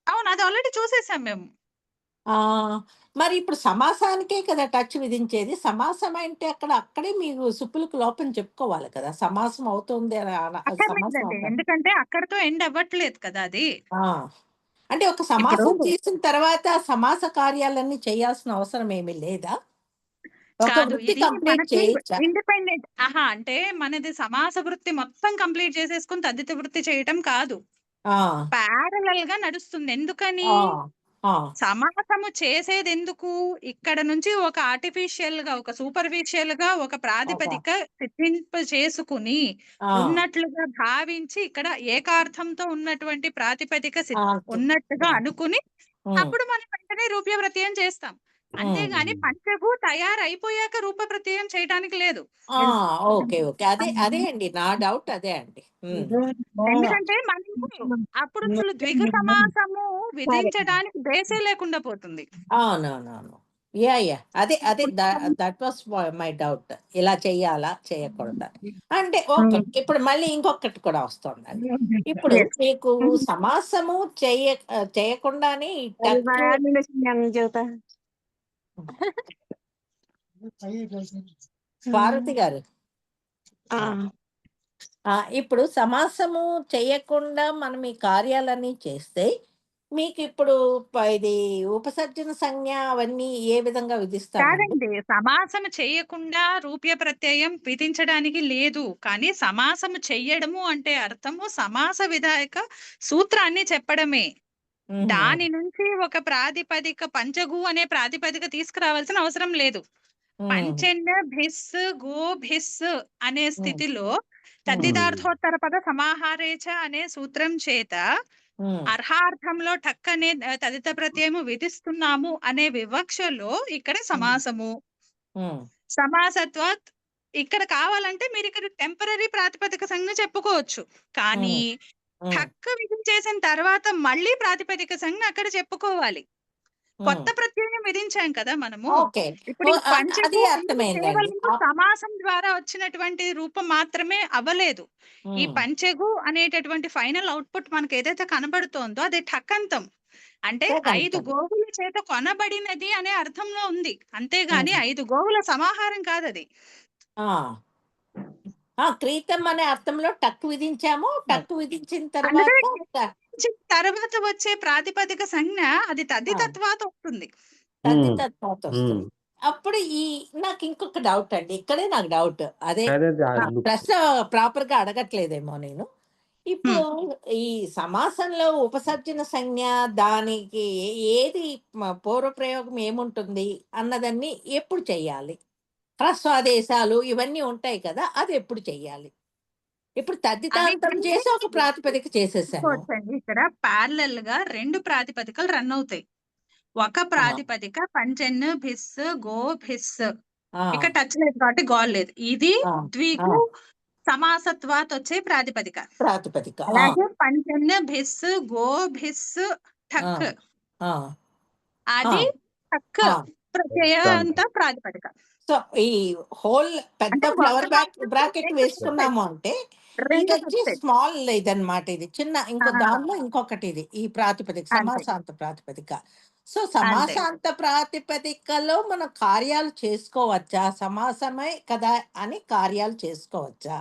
అవును, అది ఆల్రెడీ చూసేసాం మేము. మరి ఇప్పుడు సమాసానికే కదా టచ్ విధించేది. సమాసం అంటే అక్కడే మీరు సుప్పులకు లోపం చెప్పుకోవాలి కదా, సమాసం అవుతుంది. ఎందుకంటే అక్కడతో ఎండ్ అవ్వట్లేదు కదా అది. అంటే ఒక సమాసం చేసిన తర్వాత సమాస కార్యాలన్నీ చేయాల్సిన అవసరం ఏమీ లేదా, ఒక వృత్తి కంప్లీట్ చేయొచ్చా? ఇండిపెండెంట్ అంటే మనది సమాస వృత్తి మొత్తం కంప్లీట్ చేసేసుకుని తద్దిత వృత్తి చేయటం కాదు, ప్యారలల్ గా నడుస్తుంది. ఎందుకని సమాసము చేసేది ఎందుకు, ఇక్కడ నుంచి ఒక ఆర్టిఫిషియల్ గా ఒక సూపర్ఫిషియల్ గా ఒక ప్రాతిపదిక సిద్ధింప చేసుకుని ఉన్నట్లుగా భావించి ఇక్కడ ఏకార్థంతో ఉన్నటువంటి ప్రాతిపదిక ఉన్నట్టుగా అనుకుని అప్పుడు మనం వెంటనే రూప్య ప్రత్యయం చేస్తాం. అంతేగాని పంచగు తయారైపోయాక రూప ప్రత్యయం చేయడానికి లేదు. ఓకే ఓకే, అదే అండి నా డౌట్, అదే అండి. ఎందుకంటే మనకు అప్పుడు ద్విగు సమాసము విధించడానికి బేసే లేకుండా పోతుంది. అవునవునవును. అదే దట్ వాస్ మై డౌట్. ఇలా చెయ్యాలా చేయకూడదా అంటే ఓకే. ఇప్పుడు మళ్ళీ ఇంకొకటి కూడా వస్తుందండి. ఇప్పుడు Yes. మీకు సమాసము చేయకుండానే ఈ Dari టచ్ mana yang jauh పార్వతి గారు ఇప్పుడు సమాసము చేయకుండా మనం ఈ కార్యాలన్నీ చేస్తే మీకు ఇప్పుడు ఇది ఉపసర్జన సంజ్ఞ అవన్నీ ఏ విధంగా విధిస్తామండి? కాదండి, సమాసము చేయకుండా రూప్య ప్రత్యయం విధించడానికి లేదు. కానీ సమాసము చెయ్యడము అంటే అర్థము సమాస విధాయక సూత్రాన్ని చెప్పడమే. దాని నుంచి ఒక ప్రాతిపదిక పంచగు అనే ప్రాతిపదిక తీసుకురావాల్సిన అవసరం లేదు. పంచెన్న భిస్ గో భిస్ అనే స్థితిలో తద్దిదార్థోత్తర పద సమాహారేచ అనే సూత్రం చేత అర్హార్థంలో టక్ అనే తదిత ప్రత్యయము విధిస్తున్నాము అనే వివక్షలో ఇక్కడ సమాసము. సమాసత్వాత్ ఇక్కడ కావాలంటే మీరు ఇక్కడ టెంపరరీ ప్రాతిపదిక సంజ్ఞ చెప్పుకోవచ్చు. కానీ టక్ విధించేసిన తర్వాత మళ్ళీ ప్రాతిపదిక సంజ్ఞ అక్కడ చెప్పుకోవాలి. కొత్త ప్రత్యయం విధించాం కదా మనము. ఇప్పుడు ఈ పంచకు కేవలం సమాసం ద్వారా వచ్చినటువంటి రూపం మాత్రమే అవ్వలేదు. ఈ పంచగు అనేటటువంటి ఫైనల్ అవుట్పుట్ మనకు ఏదైతే కనబడుతోందో అది ఠకంతం. అంటే 5 గోవుల చేత కొనబడినది అనే అర్థంలో ఉంది. అంతేగాని 5 గోవుల సమాహారం కాదది. క్రీతం అనే అర్థంలో టక్ విధించాము. టక్ విధించిన తర్వాత వచ్చే ప్రాతిపదిక సంజ్ఞ అది తద్దితత్వాత వస్తుంది. తద్దితత్వాత వస్తుంది. అప్పుడు నాకు ఇంకొక డౌట్ అండి. ఇక్కడే నాకు డౌట్. అదే ప్రశ్న ప్రాపర్ గా అడగట్లేదేమో నేను. ఇప్పుడు ఈ సమాసంలో ఉపసర్జన సంజ్ఞ దానికి ఏది పూర్వప్రయోగం ఏముంటుంది అన్నదాన్ని ఎప్పుడు చెయ్యాలి? హ్రస్వాదేశాలు ఇవన్నీ ఉంటాయి కదా, అది ఎప్పుడు చెయ్యాలి? ఇప్పుడు తద్దితాంతం చేసి ఒక ప్రాతిపదిక చేసేసాను. ఇక్కడ ప్యారలల్ గా 2 ప్రాతిపదికలు రన్ అవుతాయి. ఒక ప్రాతిపదిక పంచెన్ భిస్ గో భిస్, ఇక్కడ టచ్ లేదు కాబట్టి గోల్ లేదు. ఇది ద్విగు సమాసత్వాత్ వచ్చే ప్రాతిపదిక. అలాగే పంచెన్ భిస్ గో భిస్ ఠక్, అది ఠక్ ప్రత్యయంత ప్రాతిపదిక. సో ఈ హోల్ పెద్ద ఫ్లవర్ బ్రాకెట్ వేసుకున్నాము అంటే ఇది వచ్చి స్మాల్ ఇదన్నమాట. ఇది చిన్న ఇంకో దానిలో ఇంకొకటి ఇది ఈ ప్రాతిపదిక సమాసాంత ప్రాతిపదిక. సో సమాసాంత ప్రాతిపదికలో మనం కార్యాలు చేసుకోవచ్చా? సమాసమే కదా అని కార్యాలు చేసుకోవచ్చా?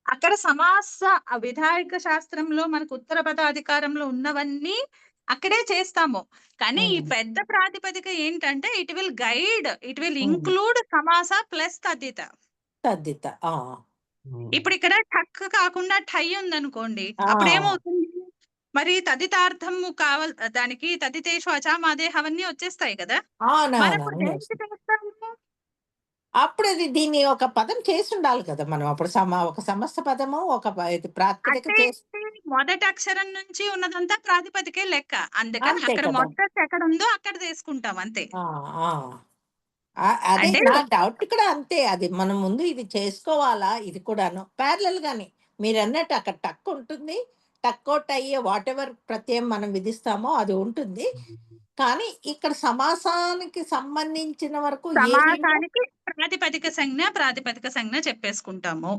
అక్కడ సమాస విధాయక శాస్త్రంలో మనకు ఉత్తర పదాధికారంలో ఉన్నవన్నీ అక్కడే చేస్తాము. కానీ ఈ పెద్ద ప్రాతిపదిక ఏంటంటే it will guide, it will include సమాస ప్లస్ తద్దిత. ఇప్పుడు ఇక్కడ ఠక్ కాకుండా ఠై ఉందనుకోండి, అప్పుడు ఏమవుతుంది? మరి తదితార్థము కావాలి, దానికి తదితేషు అచామాదేహ అవన్నీ వచ్చేస్తాయి కదా. అప్పుడు అది దీన్ని ఒక పదం చేసి ఉండాలి కదా మనం. అప్పుడు ఒక సమస్త పదము ఒక ప్రాతిపదిక చేసి మొదటి అక్షరం నుంచి ఉన్నదంతా ప్రాతిపదికే లెక్క. అందుకని అక్కడ మొదటి ఎక్కడ ఉందో అక్కడ తీసుకుంటాం అంతే. అదే నా డౌట్ కూడా అంతే. అది మనం ముందు ఇది చేసుకోవాలా, ఇది కూడాను ప్యారలల్ గాని మీరు అన్నట్టు అక్కడ టక్ ఉంటుంది, టక్ అవుట్ అయ్యే వాట్ ఎవర్ ప్రత్యయం మనం విధిస్తామో అది ఉంటుంది. కానీ ఇక్కడ సమాసానికి సంబంధించిన వరకు సమాసానికి ప్రాతిపదిక సంజ్ఞ చెప్పేసుకుంటాము.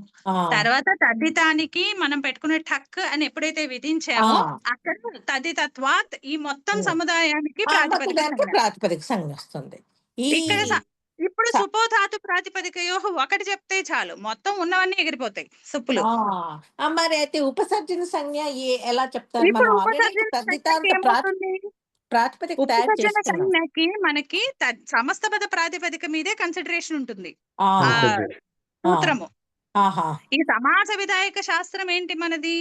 తర్వాత తద్దితానికి మనం పెట్టుకునే టక్ అని ఎప్పుడైతే విధించామో అక్కడ తద్దితత్వాత్ ఈ మొత్తం సముదాయానికి ప్రాతిపదిక సంజ్ఞ వస్తుంది. ఇప్పుడు సుపోధాతు ప్రాతిపదికయో ఒకటి చెప్తే చాలు, మొత్తం ఉన్నవన్నీ ఎగిరిపోతాయి సుప్పులు. మరి అయితే ఉపసర్జన సంజ్ఞ ఎలా చెప్తారు? ఉపసర్జన సంజ్ఞకి మనకి సమస్త పద ప్రాతిపదిక మీదే కన్సిడరేషన్ ఉంటుంది సూత్రము. ఈ సమాస విధాయక శాస్త్రం ఏంటి మనది?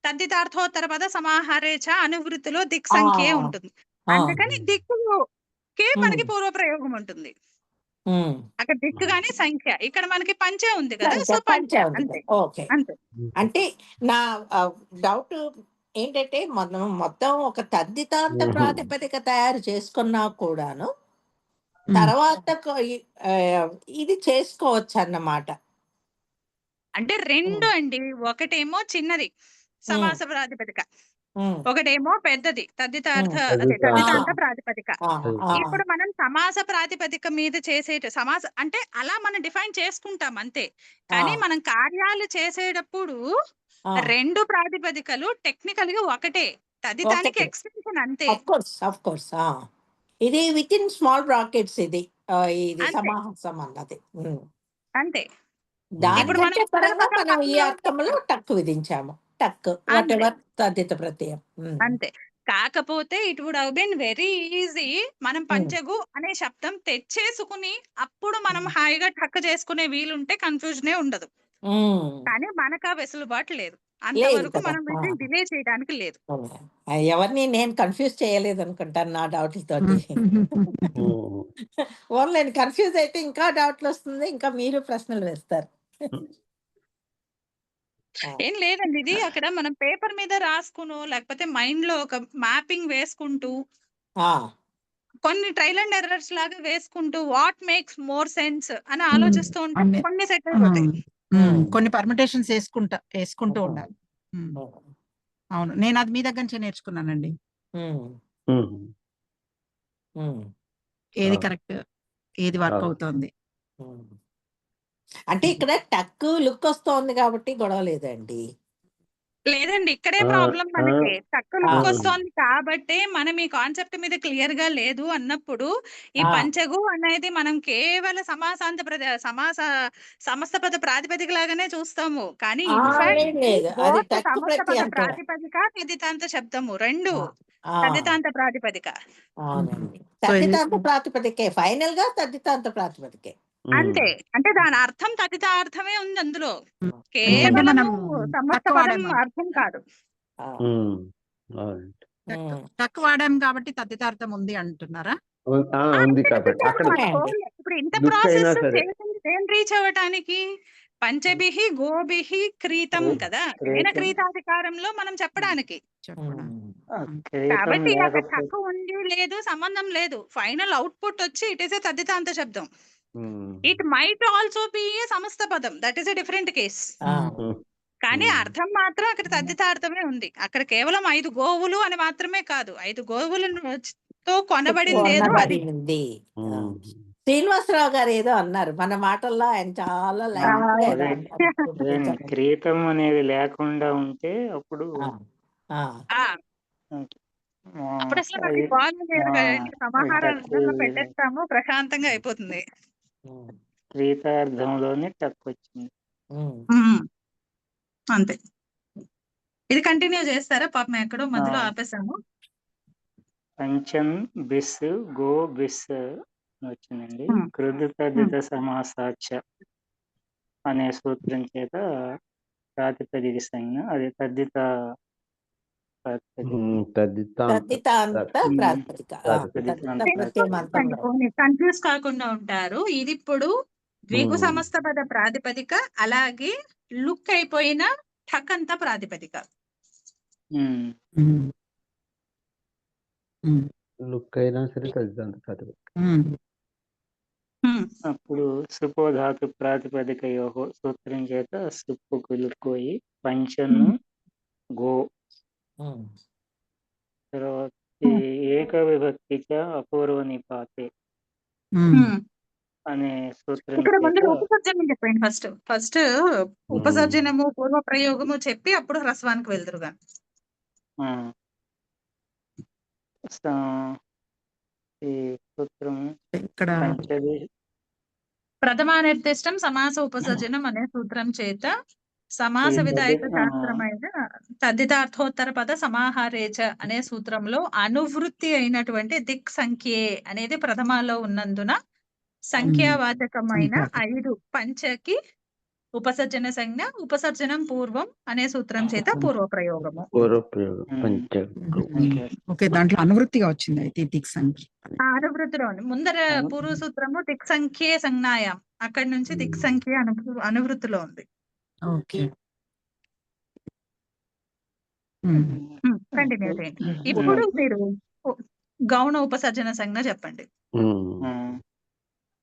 తద్దితార్థోత్తర పద సమాహారేచ అనువృత్తిలో దిక్ సంఖ్య ఉంటుంది. అందుకని దిక్కుకే మనకి పూర్వ ప్రయోగం ఉంటుంది. అక్కడ దిక్కు గాని సంఖ్య, ఇక్కడ మనకి పంచే ఉంది కదా. సో పంచే అంతే. అంటే నా డౌట్ ఏంటంటే మనం మొత్తం ఒక తద్దితాంత ప్రాతిపదిక తయారు చేసుకున్నా కూడాను తర్వాత ఇది చేసుకోవచ్చు అన్నమాట. అంటే రెండు అండి. ఒకటేమో చిన్నది సమాస ప్రాతిపదిక, ఉమ్, ఒకటేమో పెద్దది తద్దితార్థ ఉమ్. అదే తదిత ఆ, తద్దితాంత ప్రాతిపదిక. ఆ, ఆ, ఇప్పుడు మనం సమాస ప్రాతిపదిక మీద సమాస అంటే అలా మనం డిఫైన్ చేసుకుంటాం అంతే. ఆ, కానీ మనం కార్యాలు చేసేటప్పుడు ఆ. 2 ప్రాతిపదికలు టెక్నికల్ గా ఒకటే, తదితానికి ఒకటి ఎక్స్టెన్షన్ అంతే. ఆఫ్ కోర్స్ ఇది విత్ ఇన్ స్మాల్ బ్రాకెట్స్ ఇది ఇది అంతే సమాసం అన్నది. అంతే. ఇప్పుడు మనం దానికంటే ఉత్తర పరంగా పదం మనం ఈ పదంలో అర్థంలో టక్ విధించాము. టక్ వాట్ అంతే ఎవర్ తదిత ప్రత్యయం. అంతే. కాకపోతే it would have been very easy మనం పంచగు అనే శబ్దం తెచ్చేసుకుని అప్పుడు మనం హాయిగా టక్ చేసుకునే వీలుంటే కన్ఫ్యూజనే ఉండదు. కానీ మనకు ఆ వెసులుబాటు లేదు. లేదు అంతవరకు కదా. మనం వీటిని డిలే చేయడానికి లేదు. ఎవరిని నేను కన్ఫ్యూజ్ చేయలేదు అనుకుంటాను నా డౌట్లతోటి. ఓన్లీ కన్ఫ్యూజ్ అయితే ఇంకా డౌట్లు వస్తుంది, ఇంకా మీరు ప్రశ్నలు వేస్తారు. ఏం లేదండి, ఇది అక్కడ మనం పేపర్ మీద రాసుకునో లేకపోతే మైండ్ లో ఒక మ్యాపింగ్ వేసుకుంటూ ఆ, కొన్ని ట్రైల్ అండ్ ఎర్రర్స్ లాగా వేసుకుంటూ వాట్ మేక్స్ మోర్ సెన్స్ అని ఆలోచిస్తూ ఉంటే అన్ని కొన్ని సెట్ అయిపోతాయి. కొన్ని పర్మిటేషన్స్ వేసుకుంటూ ఉండాలి. అవును, నేను అది మీ దగ్గర నుంచే నేర్చుకున్నానండి. ఏది కరెక్ట్, ఏది వర్క్ అవుతోంది. అంటే ఇక్కడ టక్ లుక్ వస్తోంది కాబట్టి గొడవ లేదండి. లేదండి, ఇక్కడే ప్రాబ్లం మనకి. టక్ లుక్ ఆ. వస్తోంది కాబట్టే మనం ఈ కాన్సెప్ట్ మీద క్లియర్ గా లేదు అన్నప్పుడు ఈ ఆ. పంచగు అనేది మనం కేవల సమస్త పద ప్రాతిపదిక లాగానే చూస్తాము. కానీ ఇన్ఫాక్ట్ లేదు అది టక్ సమస్త పద ప్రత్యయం కూడా. ప్రాతిపదిక తదితాంత శబ్దము రెండు ఆ, ఆ, తదితాంత ప్రాతిపదిక. అవునండి. సో ఇది తద్దితాంత ప్రాతిపదికే ఫైనల్ గా తద్దితాంత ప్రాతిపదికే. అంతే. అంటే దాని అర్థం తదితార్థమే ఉంది అందులో, ఎందుకంటే మనం కేవలము సమస్త టక్ పదం వాడాము, అర్థం కాదు. ఆ, టక్ వాడాం కాబట్టి తద్దితార్థం ఉంది అంటున్నారా? ఉంది అంతే కాబట్టి అక్కడ మన అండి. goal. ఇప్పుడు ఇంత లుక్ అయినా ప్రాసెస్ సరే చేసింది ఏం రీచ్ అవ్వటానికి? పంచభిహి గోభిహి క్రీతం కదా, తేన క్రీతాధికారంలో మనం చెప్పడానికి. కాబట్టి అక్కడ లేకపోతే తక్కువ ఉంది లేదు సంబంధం లేదు. ఫైనల్ అవుట్పుట్ వచ్చి ఇట్ ఈస్ ఏ తద్దితాంత శబ్దం. ఇట్ మైట్ ఆల్సో బి ఏ సమస్త పదం, that is a different case. ఆ, కానీ అర్థం మాత్రం అక్కడ తద్దితార్థమే ఉంది. అక్కడ కేవలం 5 గోవులు అని మాత్రమే కాదు, 5 గోవులతో కొనబడింది ఏదో అది. కొనబడింది. శ్రీనివాసరావు గారు ఏదో అన్నారు మన మాటల్లో, ఆయన చాలా లైట్ గా ఏదో అన్నారు. క్రీతం అనేది లేకుండా ఉంటే అప్పుడు ఆ, ఆ అప్పుడు అసలు మనకి గోల్ లేదు కదండి, సమాహారంలో పెట్టేస్తాము, ప్రశాంతంగా అయిపోతుంది. క్రీతార్థంలోనే టక్ వచ్చింది. అంతే. ఇది కంటిన్యూ చేస్తారా? పాపం ఎక్కడో మధ్యలో ఆపేసాము. పంచన్ బిస్ గో బిస్ వచ్చిందండి. కృది తద్దిత సమాసాచ అనే సూత్రం చేత ప్రాతిపదిక సంజ్ఞ, అది తద్దిత తద్దితాంత ప్రాతిపదిక. తద్దిత ప్రత్యయం అంతంలో. కన్ఫ్యూజ్ కాకుండా ఉంటారు. ఇది ఇప్పుడు ద్విగు సమస్త పద ప్రాతిపదిక, అలాగే లుక్ అయిపోయిన ఠకంత ప్రాతిపదిక. లుక్ అయినా సరే తదితాంత ప్రాతిపదిక. అప్పుడు సుపోధాతు ప్రాతిపదిక యోగో సూత్రం చేత సుప్పుకు లుక్కోయి పంచను గో. తర్వాత ఏక విభక్తిక అపూర్వ నిపాతే అనే సూత్రం ఇక్కడ ముందు చేత ఉపసర్జనం చెప్పండి. ఫస్ట్ ఉపసర్జనము పూర్వ ప్రయోగము చెప్పి అప్పుడు హ్రస్వానికి వెళ్తురుగా. ఈ సూత్రం ఇక్కడ పంచది ప్రథమా నిర్దిష్టం సమాస ఉపసర్జనం అనే సూత్రం చేత సమాస విధాయక శాస్త్రమైన తద్దితార్థోత్తర పద సమాహారేచ అనే సూత్రంలో అనువృత్తి అయినటువంటి దిక్ సంఖ్యే అనేది ప్రథమాలో ఉన్నందున సంఖ్యావాచకమైన 5 పంచకి ఉపసర్జన సంజ్ఞ, ఉపసర్జనం పూర్వం అనే సూత్రం చేత పూర్వ ప్రయోగము. ఓకే, దాంట్లో అనువృత్తిగా వచ్చింది అయితే దిక్ సంఖ్య. అనువృత్తిలో ముందర పూర్వ సూత్రము దిక్ సంఖ్యే సంజ్ఞాయం, అక్కడి నుంచి దిక్ సంఖ్య అనువృత్తిలో ఉంది. ఓకే, కంటిన్యూ చేయండి. ఇప్పుడు మీరు గౌణ ఉపసర్జన సంజ్ఞ చెప్పండి.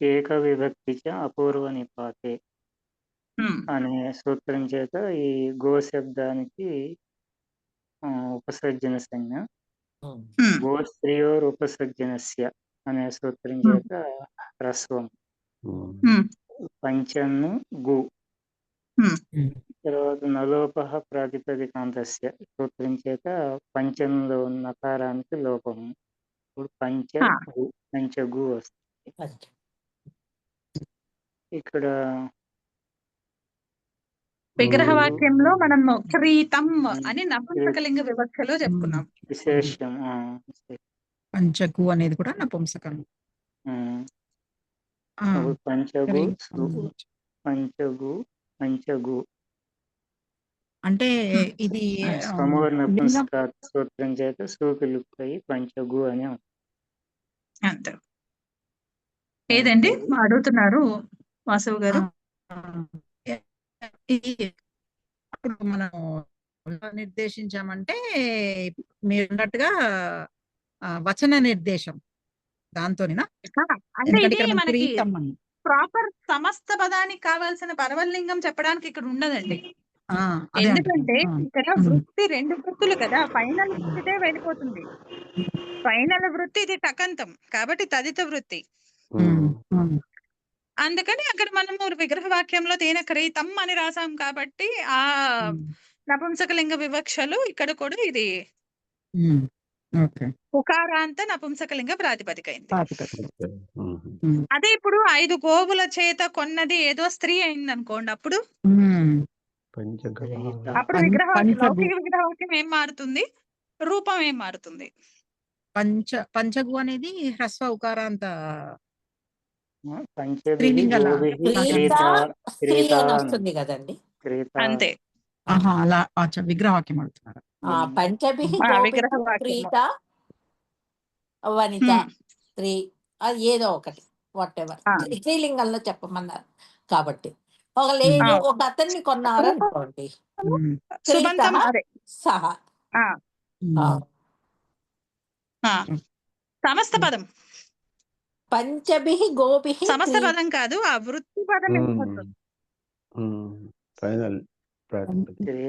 ఏక విభక్తి అపూర్వ నిపాతే అనే సూత్రం చేత ఈ గో శబ్దానికి ఉపసర్జన సంజ్ఞ. ఉమ్. ఉమ్, గో స్త్రీయోర్ ఉపసర్జనస్య అనే సూత్రం ఉమ్, చేత హ్రస్వం. ఉమ్, పంచన్ను గు. ఉమ్. తర్వాత నలోపహ ప్రాతిపదికాంతస్య సూత్రం చేత పంచంలో నకారానికి లోపము. ఇప్పుడు ఆ, పంచగు వస్తుంది. అచ్చా. ఇక్కడ విగ్రహ తెలుగు వాక్యంలో మనం క్రీతం అని నపుంసకలింగ వివక్షలో ఉమ్. చెప్పుకున్నాం. విశేషం. పంచకు అనేది కూడా నపుంసకం. ఆ, పంచగు క్రీతం. పంచగు అంటే ఉమ్, ఇది సమూర్ లింగం. నపుంసక సూత్రం చేత సూకిలుప్తాయి పంచగు అని ఉంది. అంతే. ఏదండి అడుగుతున్నారు వాసవ్ ఆ, గారు? ఇది అప్పుడు మనం ఎలా నిర్దేశించామంటే మీరు అన్నట్టుగా వచన నిర్దేశం దాంతోనేనా? అంటే ఎందుకంటే ఇది ఇక్కడ మనం మనకి క్రీతం అని. ప్రాపర్ సమస్త పదానికి కావాల్సిన పరవలింగం చెప్పడానికి ఇక్కడ ఉండదండి. అదే ఎందుకంటే అంటున్నాను. ఇక్కడ వృత్తి 2 వృత్తులు కదా, ఫైనల్ వృత్తితే వెళ్ళిపోతుంది. ఫైనల్ వృత్తి ఇది టకంతం కాబట్టి తదిత వృత్తి. అందుకని అక్కడ మనము విగ్రహ వాక్యంలో తేన క్రీతం అని రాసాం కాబట్టి ఆ నపుంసకలింగ వివక్షలు ఇక్కడ కూడా ఇది ఉకారాంత నపుంసకలింగ ప్రాతిపదిక అయింది. అదే ఇప్పుడు 5 గోవుల చేత కొన్నది ఏదో స్త్రీ అయింది అనుకోండి, అప్పుడు అప్పుడు లౌకిక విగ్రహ వాక్యం ఏం మారుతుంది, రూపం ఏం మారుతుంది? పంచగు అనేది హ్రస్వ ఉకారాంత పంచభిః స్త్రీ అని వస్తుంది కదండి. అంతే. అలా విగ్రహవాక్యం అడుగుతున్నారు. పంచభిః విగ్రహ గోభిః వాక్యంలో ప్రీత వనిత స్త్రీ, అది ఏదో ఒకటి వాట్ ఎవర్ స్త్రీలింగంలో చెప్పమన్నారు కాబట్టి. ఒక లేదు ఒక అతన్ని కొన్నారనుకోండి, సుబంతం అదే సహా సమస్త పదం. పంచభిః గోభిః సమస్త పదం కాదు, ఆ వృత్తి పదం వెళ్ళిపోతుంది.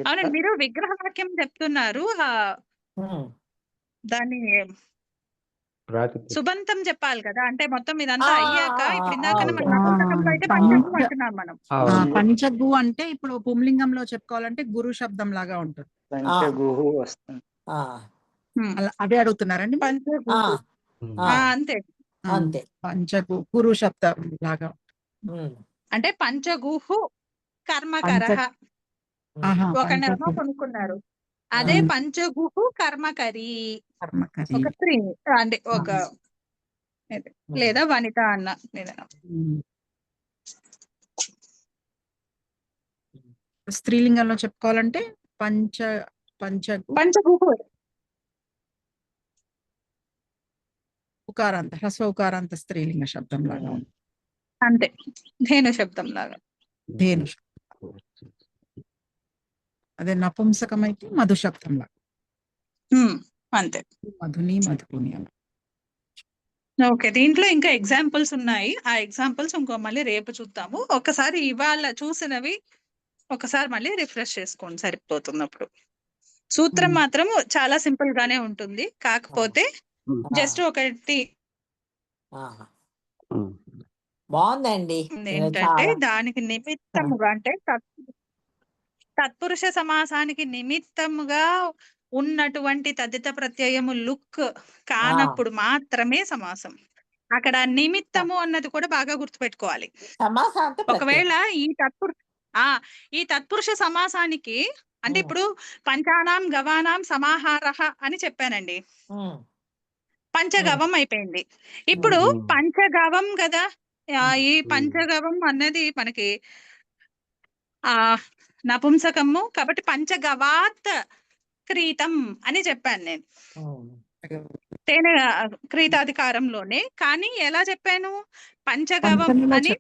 అవునండి, మీరు విగ్రహ వాక్యం చెప్తున్నారు, దాన్ని సుబంతం చెప్పాలి కదా, అంటే మొత్తం ఇదంతా అయ్యాక ఇప్పుడు ఇందాక మన నపుంసకంలో అయితే పంచగు అంటున్నాం మనం. పంచగు అంటే ఇప్పుడు పుంలింగంలో చెప్పుకోవాలంటే గురు శబ్దం లాగా ఉంటుంది. పంచగుహు వస్తుంది. అదే అడుగుతున్నారండి? పంచగు అంతే అంతే. పంచగు గురు శబ్దం లాగా అంటే పంచగుహు కర్మకరః ఒకనేమో కొనుక్కున్నారు, అదే పంచగుహు కర్మకరి ఒక స్త్రీ అంటే ఒక లేదా వనిత అన్న ఏదైనా. స్త్రీలింగంలో చెప్పుకోవాలంటే పంచగుహు ఉకారాంత హ్రస్వ ఉకారాంత స్త్రీలింగ శబ్దం లాగా ఉంది. అంతే, ధేను శబ్దం లాగా. ధేను అదే నపుంసకం అయితే మధు శబ్దం లాగా. అంతే. మధుని మధుని అని. ఓకే, దీంట్లో ఇంకా ఎగ్జాంపుల్స్ ఉన్నాయి. ఆ ఎగ్జాంపుల్స్ మళ్ళీ రేపు చూద్దాము. ఒకసారి ఇవాళ చూసినవి ఒకసారి మళ్ళీ రిఫ్రెష్ చేసుకోండి, సరిపోతుంది. అప్పుడు సూత్రం మాత్రం చాలా సింపుల్ గానే ఉంటుంది, కాకపోతే జస్ట్ ఒకటి బాగుందండి. ఏంటంటే దానికి నిమిత్తముగా అంటే తత్పురుష సమాసానికి నిమిత్తముగా ఉన్నటువంటి తదిత ప్రత్యయము లుక్ కానప్పుడు మాత్రమే సమాసం. అక్కడ నిమిత్తము అన్నది కూడా బాగా గుర్తుపెట్టుకోవాలి. ఒకవేళ ఈ తత్పురుష సమాసానికి అంటే ఇప్పుడు పంచానాం గవానాం సమాహారః అని చెప్పానండి, పంచగవం అయిపోయింది. ఇప్పుడు పంచగవం కదా, ఈ పంచగవం అన్నది మనకి నపుంసకము కాబట్టి పంచగవాత్ క్రీతం అని చెప్పాను నేను తేనె క్రీతాధికారంలోనే. కానీ ఎలా చెప్పాను, పంచగవం అని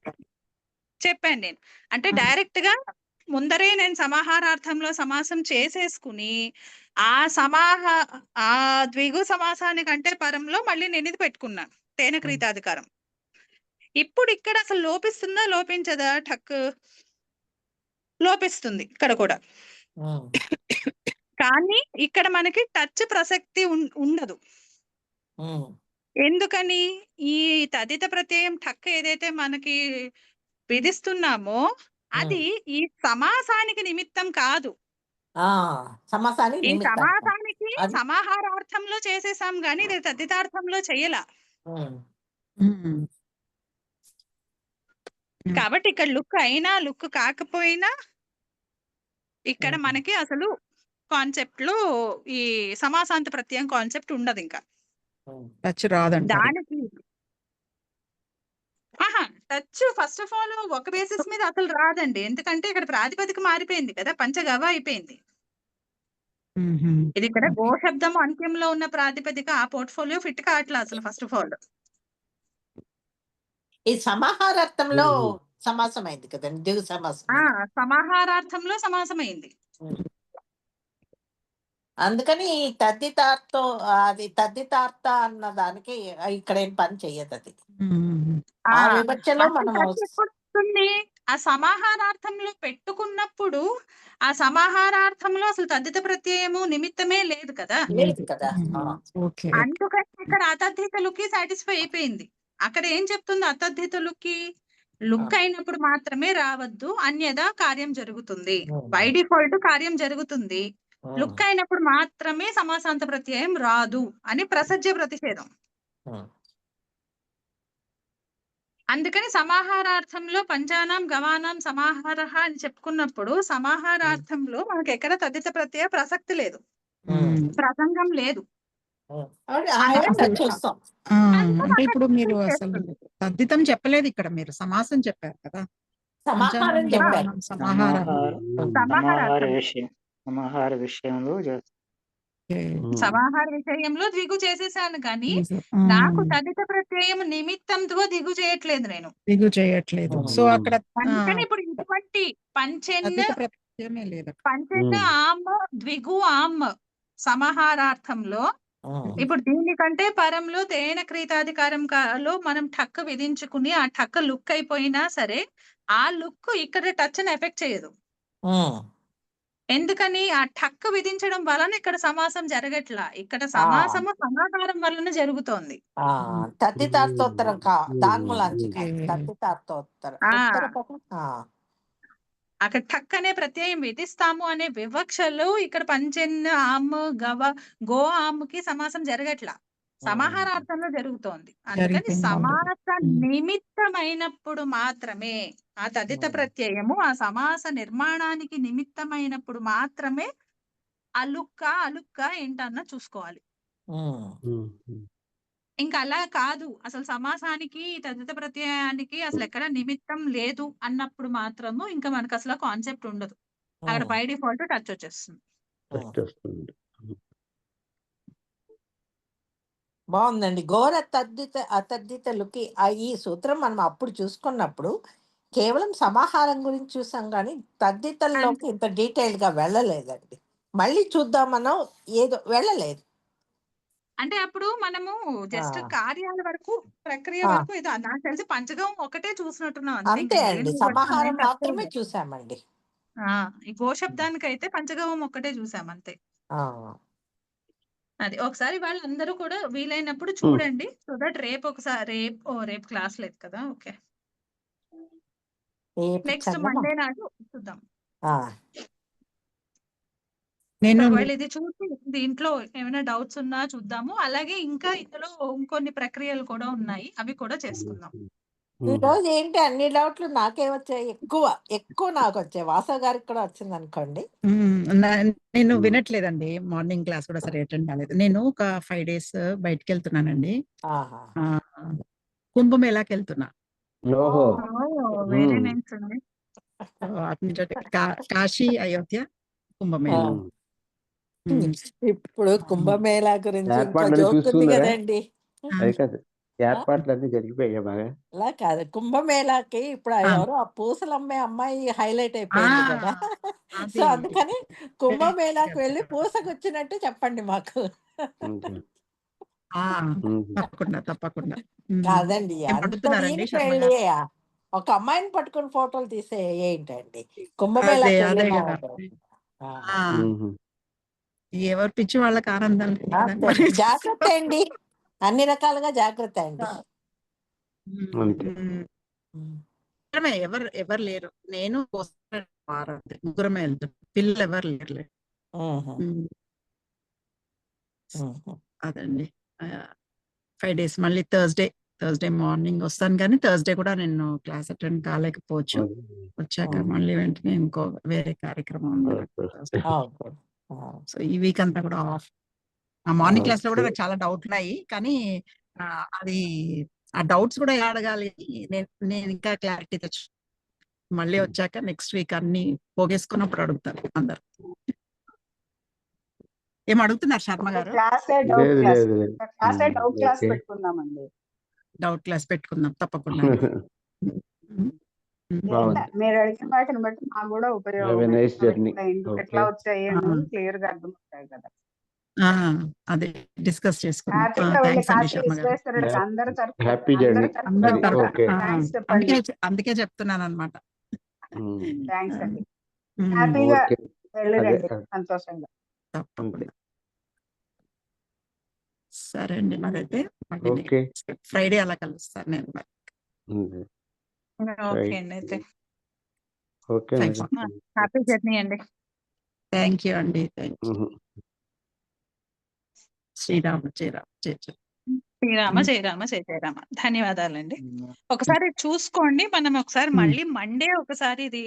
చెప్పాను నేను. అంటే డైరెక్ట్ గా ముందరే నేను సమాహారార్థంలో సమాసం చేసేసుకుని ఆ ద్విగు సమాసానికంటే పరంలో మళ్ళీ నేను ఇది పెట్టుకున్నాను, తేనె క్రీతాధికారం. ఇప్పుడు ఇక్కడ అసలు లోపిస్తుందా లోపించదా? లోపిస్తుంది ఇక్కడ కూడా. కానీ ఇక్కడ మనకి టచ్ ప్రసక్తి ఉండదు. ఉమ్, ఎందుకని? ఈ తదిత ప్రత్యయం ఠక్ ఏదైతే మనకి విధిస్తున్నామో ఉమ్. అది ఈ సమాసానికి నిమిత్తం కాదు. ఆ, సమాసానికి ఈ నిమిత్తం కాదు. సమాసానికి అది సమాహారార్థంలో చేసేసాం గాని ఇది తద్దితార్థంలో చెయ్యలా. ఉమ్, ఉమ్. కాబట్టి ఇక్కడ లుక్ అయినా లుక్ కాకపోయినా ఇక్కడ ఉమ్, మనకి అసలు కాన్సెప్ట్ లో ఈ సమాసాంత ప్రత్యయం కాన్సెప్ట్ ఉండదు ఇంకా. ఉమ్. టచ్ రాదంటారు. దానికి ఆహా టచ్ ఫస్ట్ ఆఫ్ ఆల్ ఒక బేసిస్ మీద అసలు రాదండి. ఎందుకంటే ఇక్కడ ప్రాతిపదిక మారిపోయింది కదా, పంచగవ అయిపోయింది. మ్హూ. ఇది ఇక్కడ ఓకే. గో శబ్దం అంత్యంలో ఉన్న ప్రాతిపదిక ఆ పోర్ట్ఫోలియో ఫిట్ కావట్లేదు అసలు ఫస్ట్ ఆఫ్ ఆల్. ఈ సమాహారార్థంలో సమాసం అయింది కదండి, దిగు సమాసం ఆ ఇది. సమాహారార్థంలో సమాసమైంది. ఉమ్. అందుకని తద్దితార్థం, అది తద్దితార్థ అన్న దానికి ఇక్కడ ఏం పని చెయ్యదు అది. మ్మ్. ఆ ఆ విభజనలో అసలు మనము టచ్ ఎప్పుడు వస్తుంది? ఆ సమాహారార్థంలో పెట్టుకున్నప్పుడు ఆ సమాహారార్థంలో అసలు తద్దిత ప్రత్యయము నిమిత్తమే లేదు కదా. లేదు కదా. ఆ, ఓకే. అందుకని ఇక్కడ అతద్ధితలుకి సాటిస్ఫై అయిపోయింది. అక్కడ ఏం చెప్తుంది? అతద్ధితలుకి లుక్ అయినప్పుడు మాత్రమే రావద్దు, అన్యదా కార్యం జరుగుతుంది. బై డిఫాల్ట్ కార్యం జరుగుతుంది, లుక్ అయినప్పుడు మాత్రమే సమాసాంత ప్రత్యయం రాదు అని ప్రసజ్య ప్రతిషేధం. అందుకని సమాహారార్థంలో పంచానాం గవానాం సమాహార అని చెప్పుకున్నప్పుడు సమాహారార్థంలో మనకి ఎక్కడ తద్దిత ప్రత్యయ ప్రసక్తి లేదు, ప్రసంగం లేదు. హాయిగా టచ్ చూస్తాం. ఆ, అందుకని అంటే అక్కడ ఇప్పుడు మీరు fix అసలు చేస్తుంది. తద్దితం చెప్పలేదు, ఇక్కడ మీరు సమాసం చెప్పారు కదా. సమాహారం పంచానాం చెప్పారు. గవానాం సమాహారం. సమాహార విషయం, సమాహార విషయంలో చేస్తాం. ఓకే. సమాహార విషయంలో ద్విగు చేసేసాను కానీ ఆ, నాకు తదిత ప్రత్యయం నిమిత్తంతో దిగు చేయట్లేదు నేను. దిగు చేయట్లేదు. సో అక్కడ అందుకని ఇప్పుడు ఇటువంటి పంచెన్ తద్దిత ప్రత్యయమే లేదు అక్కడ. పంచెన్ ఆమ్ ద్విగు ఆమ్ సమాహారార్థంలో ఇప్పుడు దీనికంటే పరంలో తేన క్రీతాధికారం లో మనం ఠక్ విధించుకుని ఆ ఠక్ లుక్ అయిపోయినా సరే ఆ లుక్ ఇక్కడ టచ్ ని ఎఫెక్ట్ చేయదు. ఎందుకని? ఆ ఠక్ విధించడం వలన ఇక్కడ సమాసం జరగట్లా, ఇక్కడ సమాసము సమాహారం వలన జరుగుతోంది. తద్దితార్థోత్తరం దాన్ములాంచి తద్దితార్థోత్తరం ఆ ఉత్తర పదం. అక్కడ ఠక్ అనే ప్రత్యయం విధిస్తాము అనే వివక్షలో ఇక్కడ పంచెన్ ఆమ్ గవ గో ఆమ్కి సమాసం జరగట్లా, సమాహారార్థంలో జరుగుతోంది. అందుకని జరిగింది. సమాస నిమిత్తమైనప్పుడు మాత్రమే ఆ తదిత ప్రత్యయము ఆ సమాస నిర్మాణానికి నిమిత్తమైనప్పుడు మాత్రమే అలుక్క ఏంటన్నా చూసుకోవాలి. ఇంకా అలా కాదు, అసలు సమాసానికి తదిత ప్రత్యయానికి అసలు ఎక్కడ నిమిత్తం లేదు అన్నప్పుడు మాత్రము ఇంకా మనకు అసలు కాన్సెప్ట్ ఉండదు. అక్కడ బై డిఫాల్ట్ టచ్ వచ్చేస్తుంది. బాగుందండి. ఘోర అతద్దితలుకి ఈ సూత్రం మనం అప్పుడు చూసుకున్నప్పుడు కేవలం సమాహారం గురించి చూసాం కానీ తద్దితల్లోకి ఇంత డీటెయిల్ గా వెళ్ళలేదండి. మళ్ళీ చూద్దాం మనం, ఏదో వెళ్ళలేదు. అంటే అప్పుడు మనము జస్ట్ కార్యాల వరకు ప్రక్రియ ఆ, వరకు ఇది నాకు తెలిసి పంచగం ఒకటే చూసినట్టున్నాం అంతే. అంతే ఇంకా అండి, ఏమి సమాహారం వర్షం మాత్రమే చూసామండి. ఈ గోశబ్దానికి అయితే పంచగవం ఒక్కటే చూసాం అంతే. ఆ, అది ఒకసారి వాళ్ళందరూ కూడా వీలైనప్పుడు చూడండి, సో దట్ రేపు ఒకసారి రేపు క్లాస్ లేదు కదా. ఓకే, రేపు నెక్స్ట్ చందమా. మండే నాడు చూద్దాం. ఆ, నేను ఒకవేళ ఇది చూసి దీంట్లో ఏమైనా డౌట్స్ ఉన్నా చూద్దాము. అలాగే ఇంకా ఇందులో ఇంకొన్ని ప్రక్రియలు కూడా ఉన్నాయి, అవి కూడా చేసుకుందాం. ఈ రోజు ఏంటి అన్ని డౌట్లు నాకే వచ్చాయి, ఎక్కువ నాకు వచ్చాయి. వాసవ్ గారికి కూడా వచ్చింది అనుకోండి. నేను వినట్లేదండి, మార్నింగ్ క్లాస్ కూడా సరే అటెండ్ కాలేదు. నేను ఒక 5 days బయటికి వెళ్తున్నానండి, ఆహా. కుంభమేళాకి వెళ్తున్నా. వెరీ నైస్ అండి. అటు నుంచి అటు కాశీ, అయోధ్య, కుంభమేళా. ఇప్పుడు కుంభమేళా గురించి ఇంకో ఏర్పాట్లన్నీ జోక్ ఉంది చూస్తున్నారా? కదండి. అది కాదు, ఏర్పాట్లన్నీ జరిగిపోయాయి బాగా. అలా కాదు, కుంభమేళాకి ఇప్పుడు ఎవరో ఆ పూసలు అమ్మే అమ్మాయి హైలైట్ అయిపోయింది కదా. సో అందుకని కుంభమేళాకి వెళ్ళి పూసకొచ్చినట్టు చెప్పండి మాకు. తప్పకుండా. కాదండి, ఏం అంత పడుతున్నారండి దీనికి శర్మ వెళ్ళి గారు? ఒక అమ్మాయిని పట్టుకుని ఫోటోలు తీసే ఏంటండి అదే కుంభమేళాకి అదే వెళ్ళిన కదా. వాళ్ళు. ఆ, ఎవరి పిచ్చి వాళ్ళకి ఆనందం లేదండి. అంతే. జాగ్రత్త అండి, అన్ని రకాలుగా జాగ్రత్త అండి. అంతే. ముగ్గురమే, ఎవరు లేరు. నేను వారం ముగ్గురమే వెళ్తాం, పిల్లలు ఎవరు లేరు. అదండి 5 days. మళ్ళీ థర్స్డే మార్నింగ్ వస్తాను, కానీ థర్స్డే కూడా నేను క్లాస్ అటెండ్ కాలేకపోవచ్చు. వచ్చాక మళ్ళీ వెంటనే ఇంకో వేరే కార్యక్రమం ఉంది. సో ఈ వీక్ అంతా కూడా ఆఫ్. ఆ మార్నింగ్ క్లాస్ లో కూడా నాకు చాలా డౌట్ ఉన్నాయి, కానీ అది ఆ డౌట్స్ కూడా అడగాలి. నేను ఇంకా క్లారిటీ తెచ్చు, మళ్ళీ వచ్చాక నెక్స్ట్ వీక్ అన్ని పోగేసుకున్నప్పుడు అడుగుతాను అందరు. ఏం అడుగుతున్నారు శర్మ గారు? పెట్టుకుందామండి. డౌట్ క్లాస్ పెట్టుకుందాం తప్పకుండా. మీరు అడిగిన వాటిని బట్టి మాకు కూడా ఉపయోగం. ఎట్లా వచ్చాయి క్లియర్ గా అర్థమవుతాయి కదా. అదే డిస్కస్ చేసుకుందాం. అందుకే చెప్తున్నాను అనమాట. థ్యాంక్స్ అండి. హ్యాపీగా వెళ్ళండి, సంతోషంగా. తప్పకుండా. సరే అండి, మరైతే ఫ్రైడే అలా కలుస్తాను నేను. ఓకే అండి, అయితే హ్యాపీ జర్నీ అండి. థ్యాంక్ యూ అండి. Thank you. శ్రీరామ జయ రామ జయ జయ శ్రీరామ జయ రామ జయ జయ రామ. ధన్యవాదాలండి. ఒకసారి చూసుకోండి, మనం ఒకసారి మళ్ళీ మండే ఒకసారి ఇది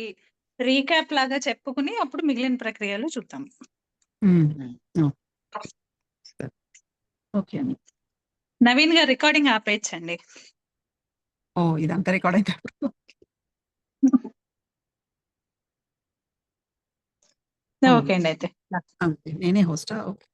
రీక్యాప్ లాగా చెప్పుకుని అప్పుడు మిగిలిన ప్రక్రియలు చూద్దాం. ఓకే అండి. నవీన్ గారు రికార్డింగ్ ఆపేయచ్చండి. ఇదంతా రికార్డింగ్. ఓకే అండి, అయితే నేనే హోస్టా? ఓకే.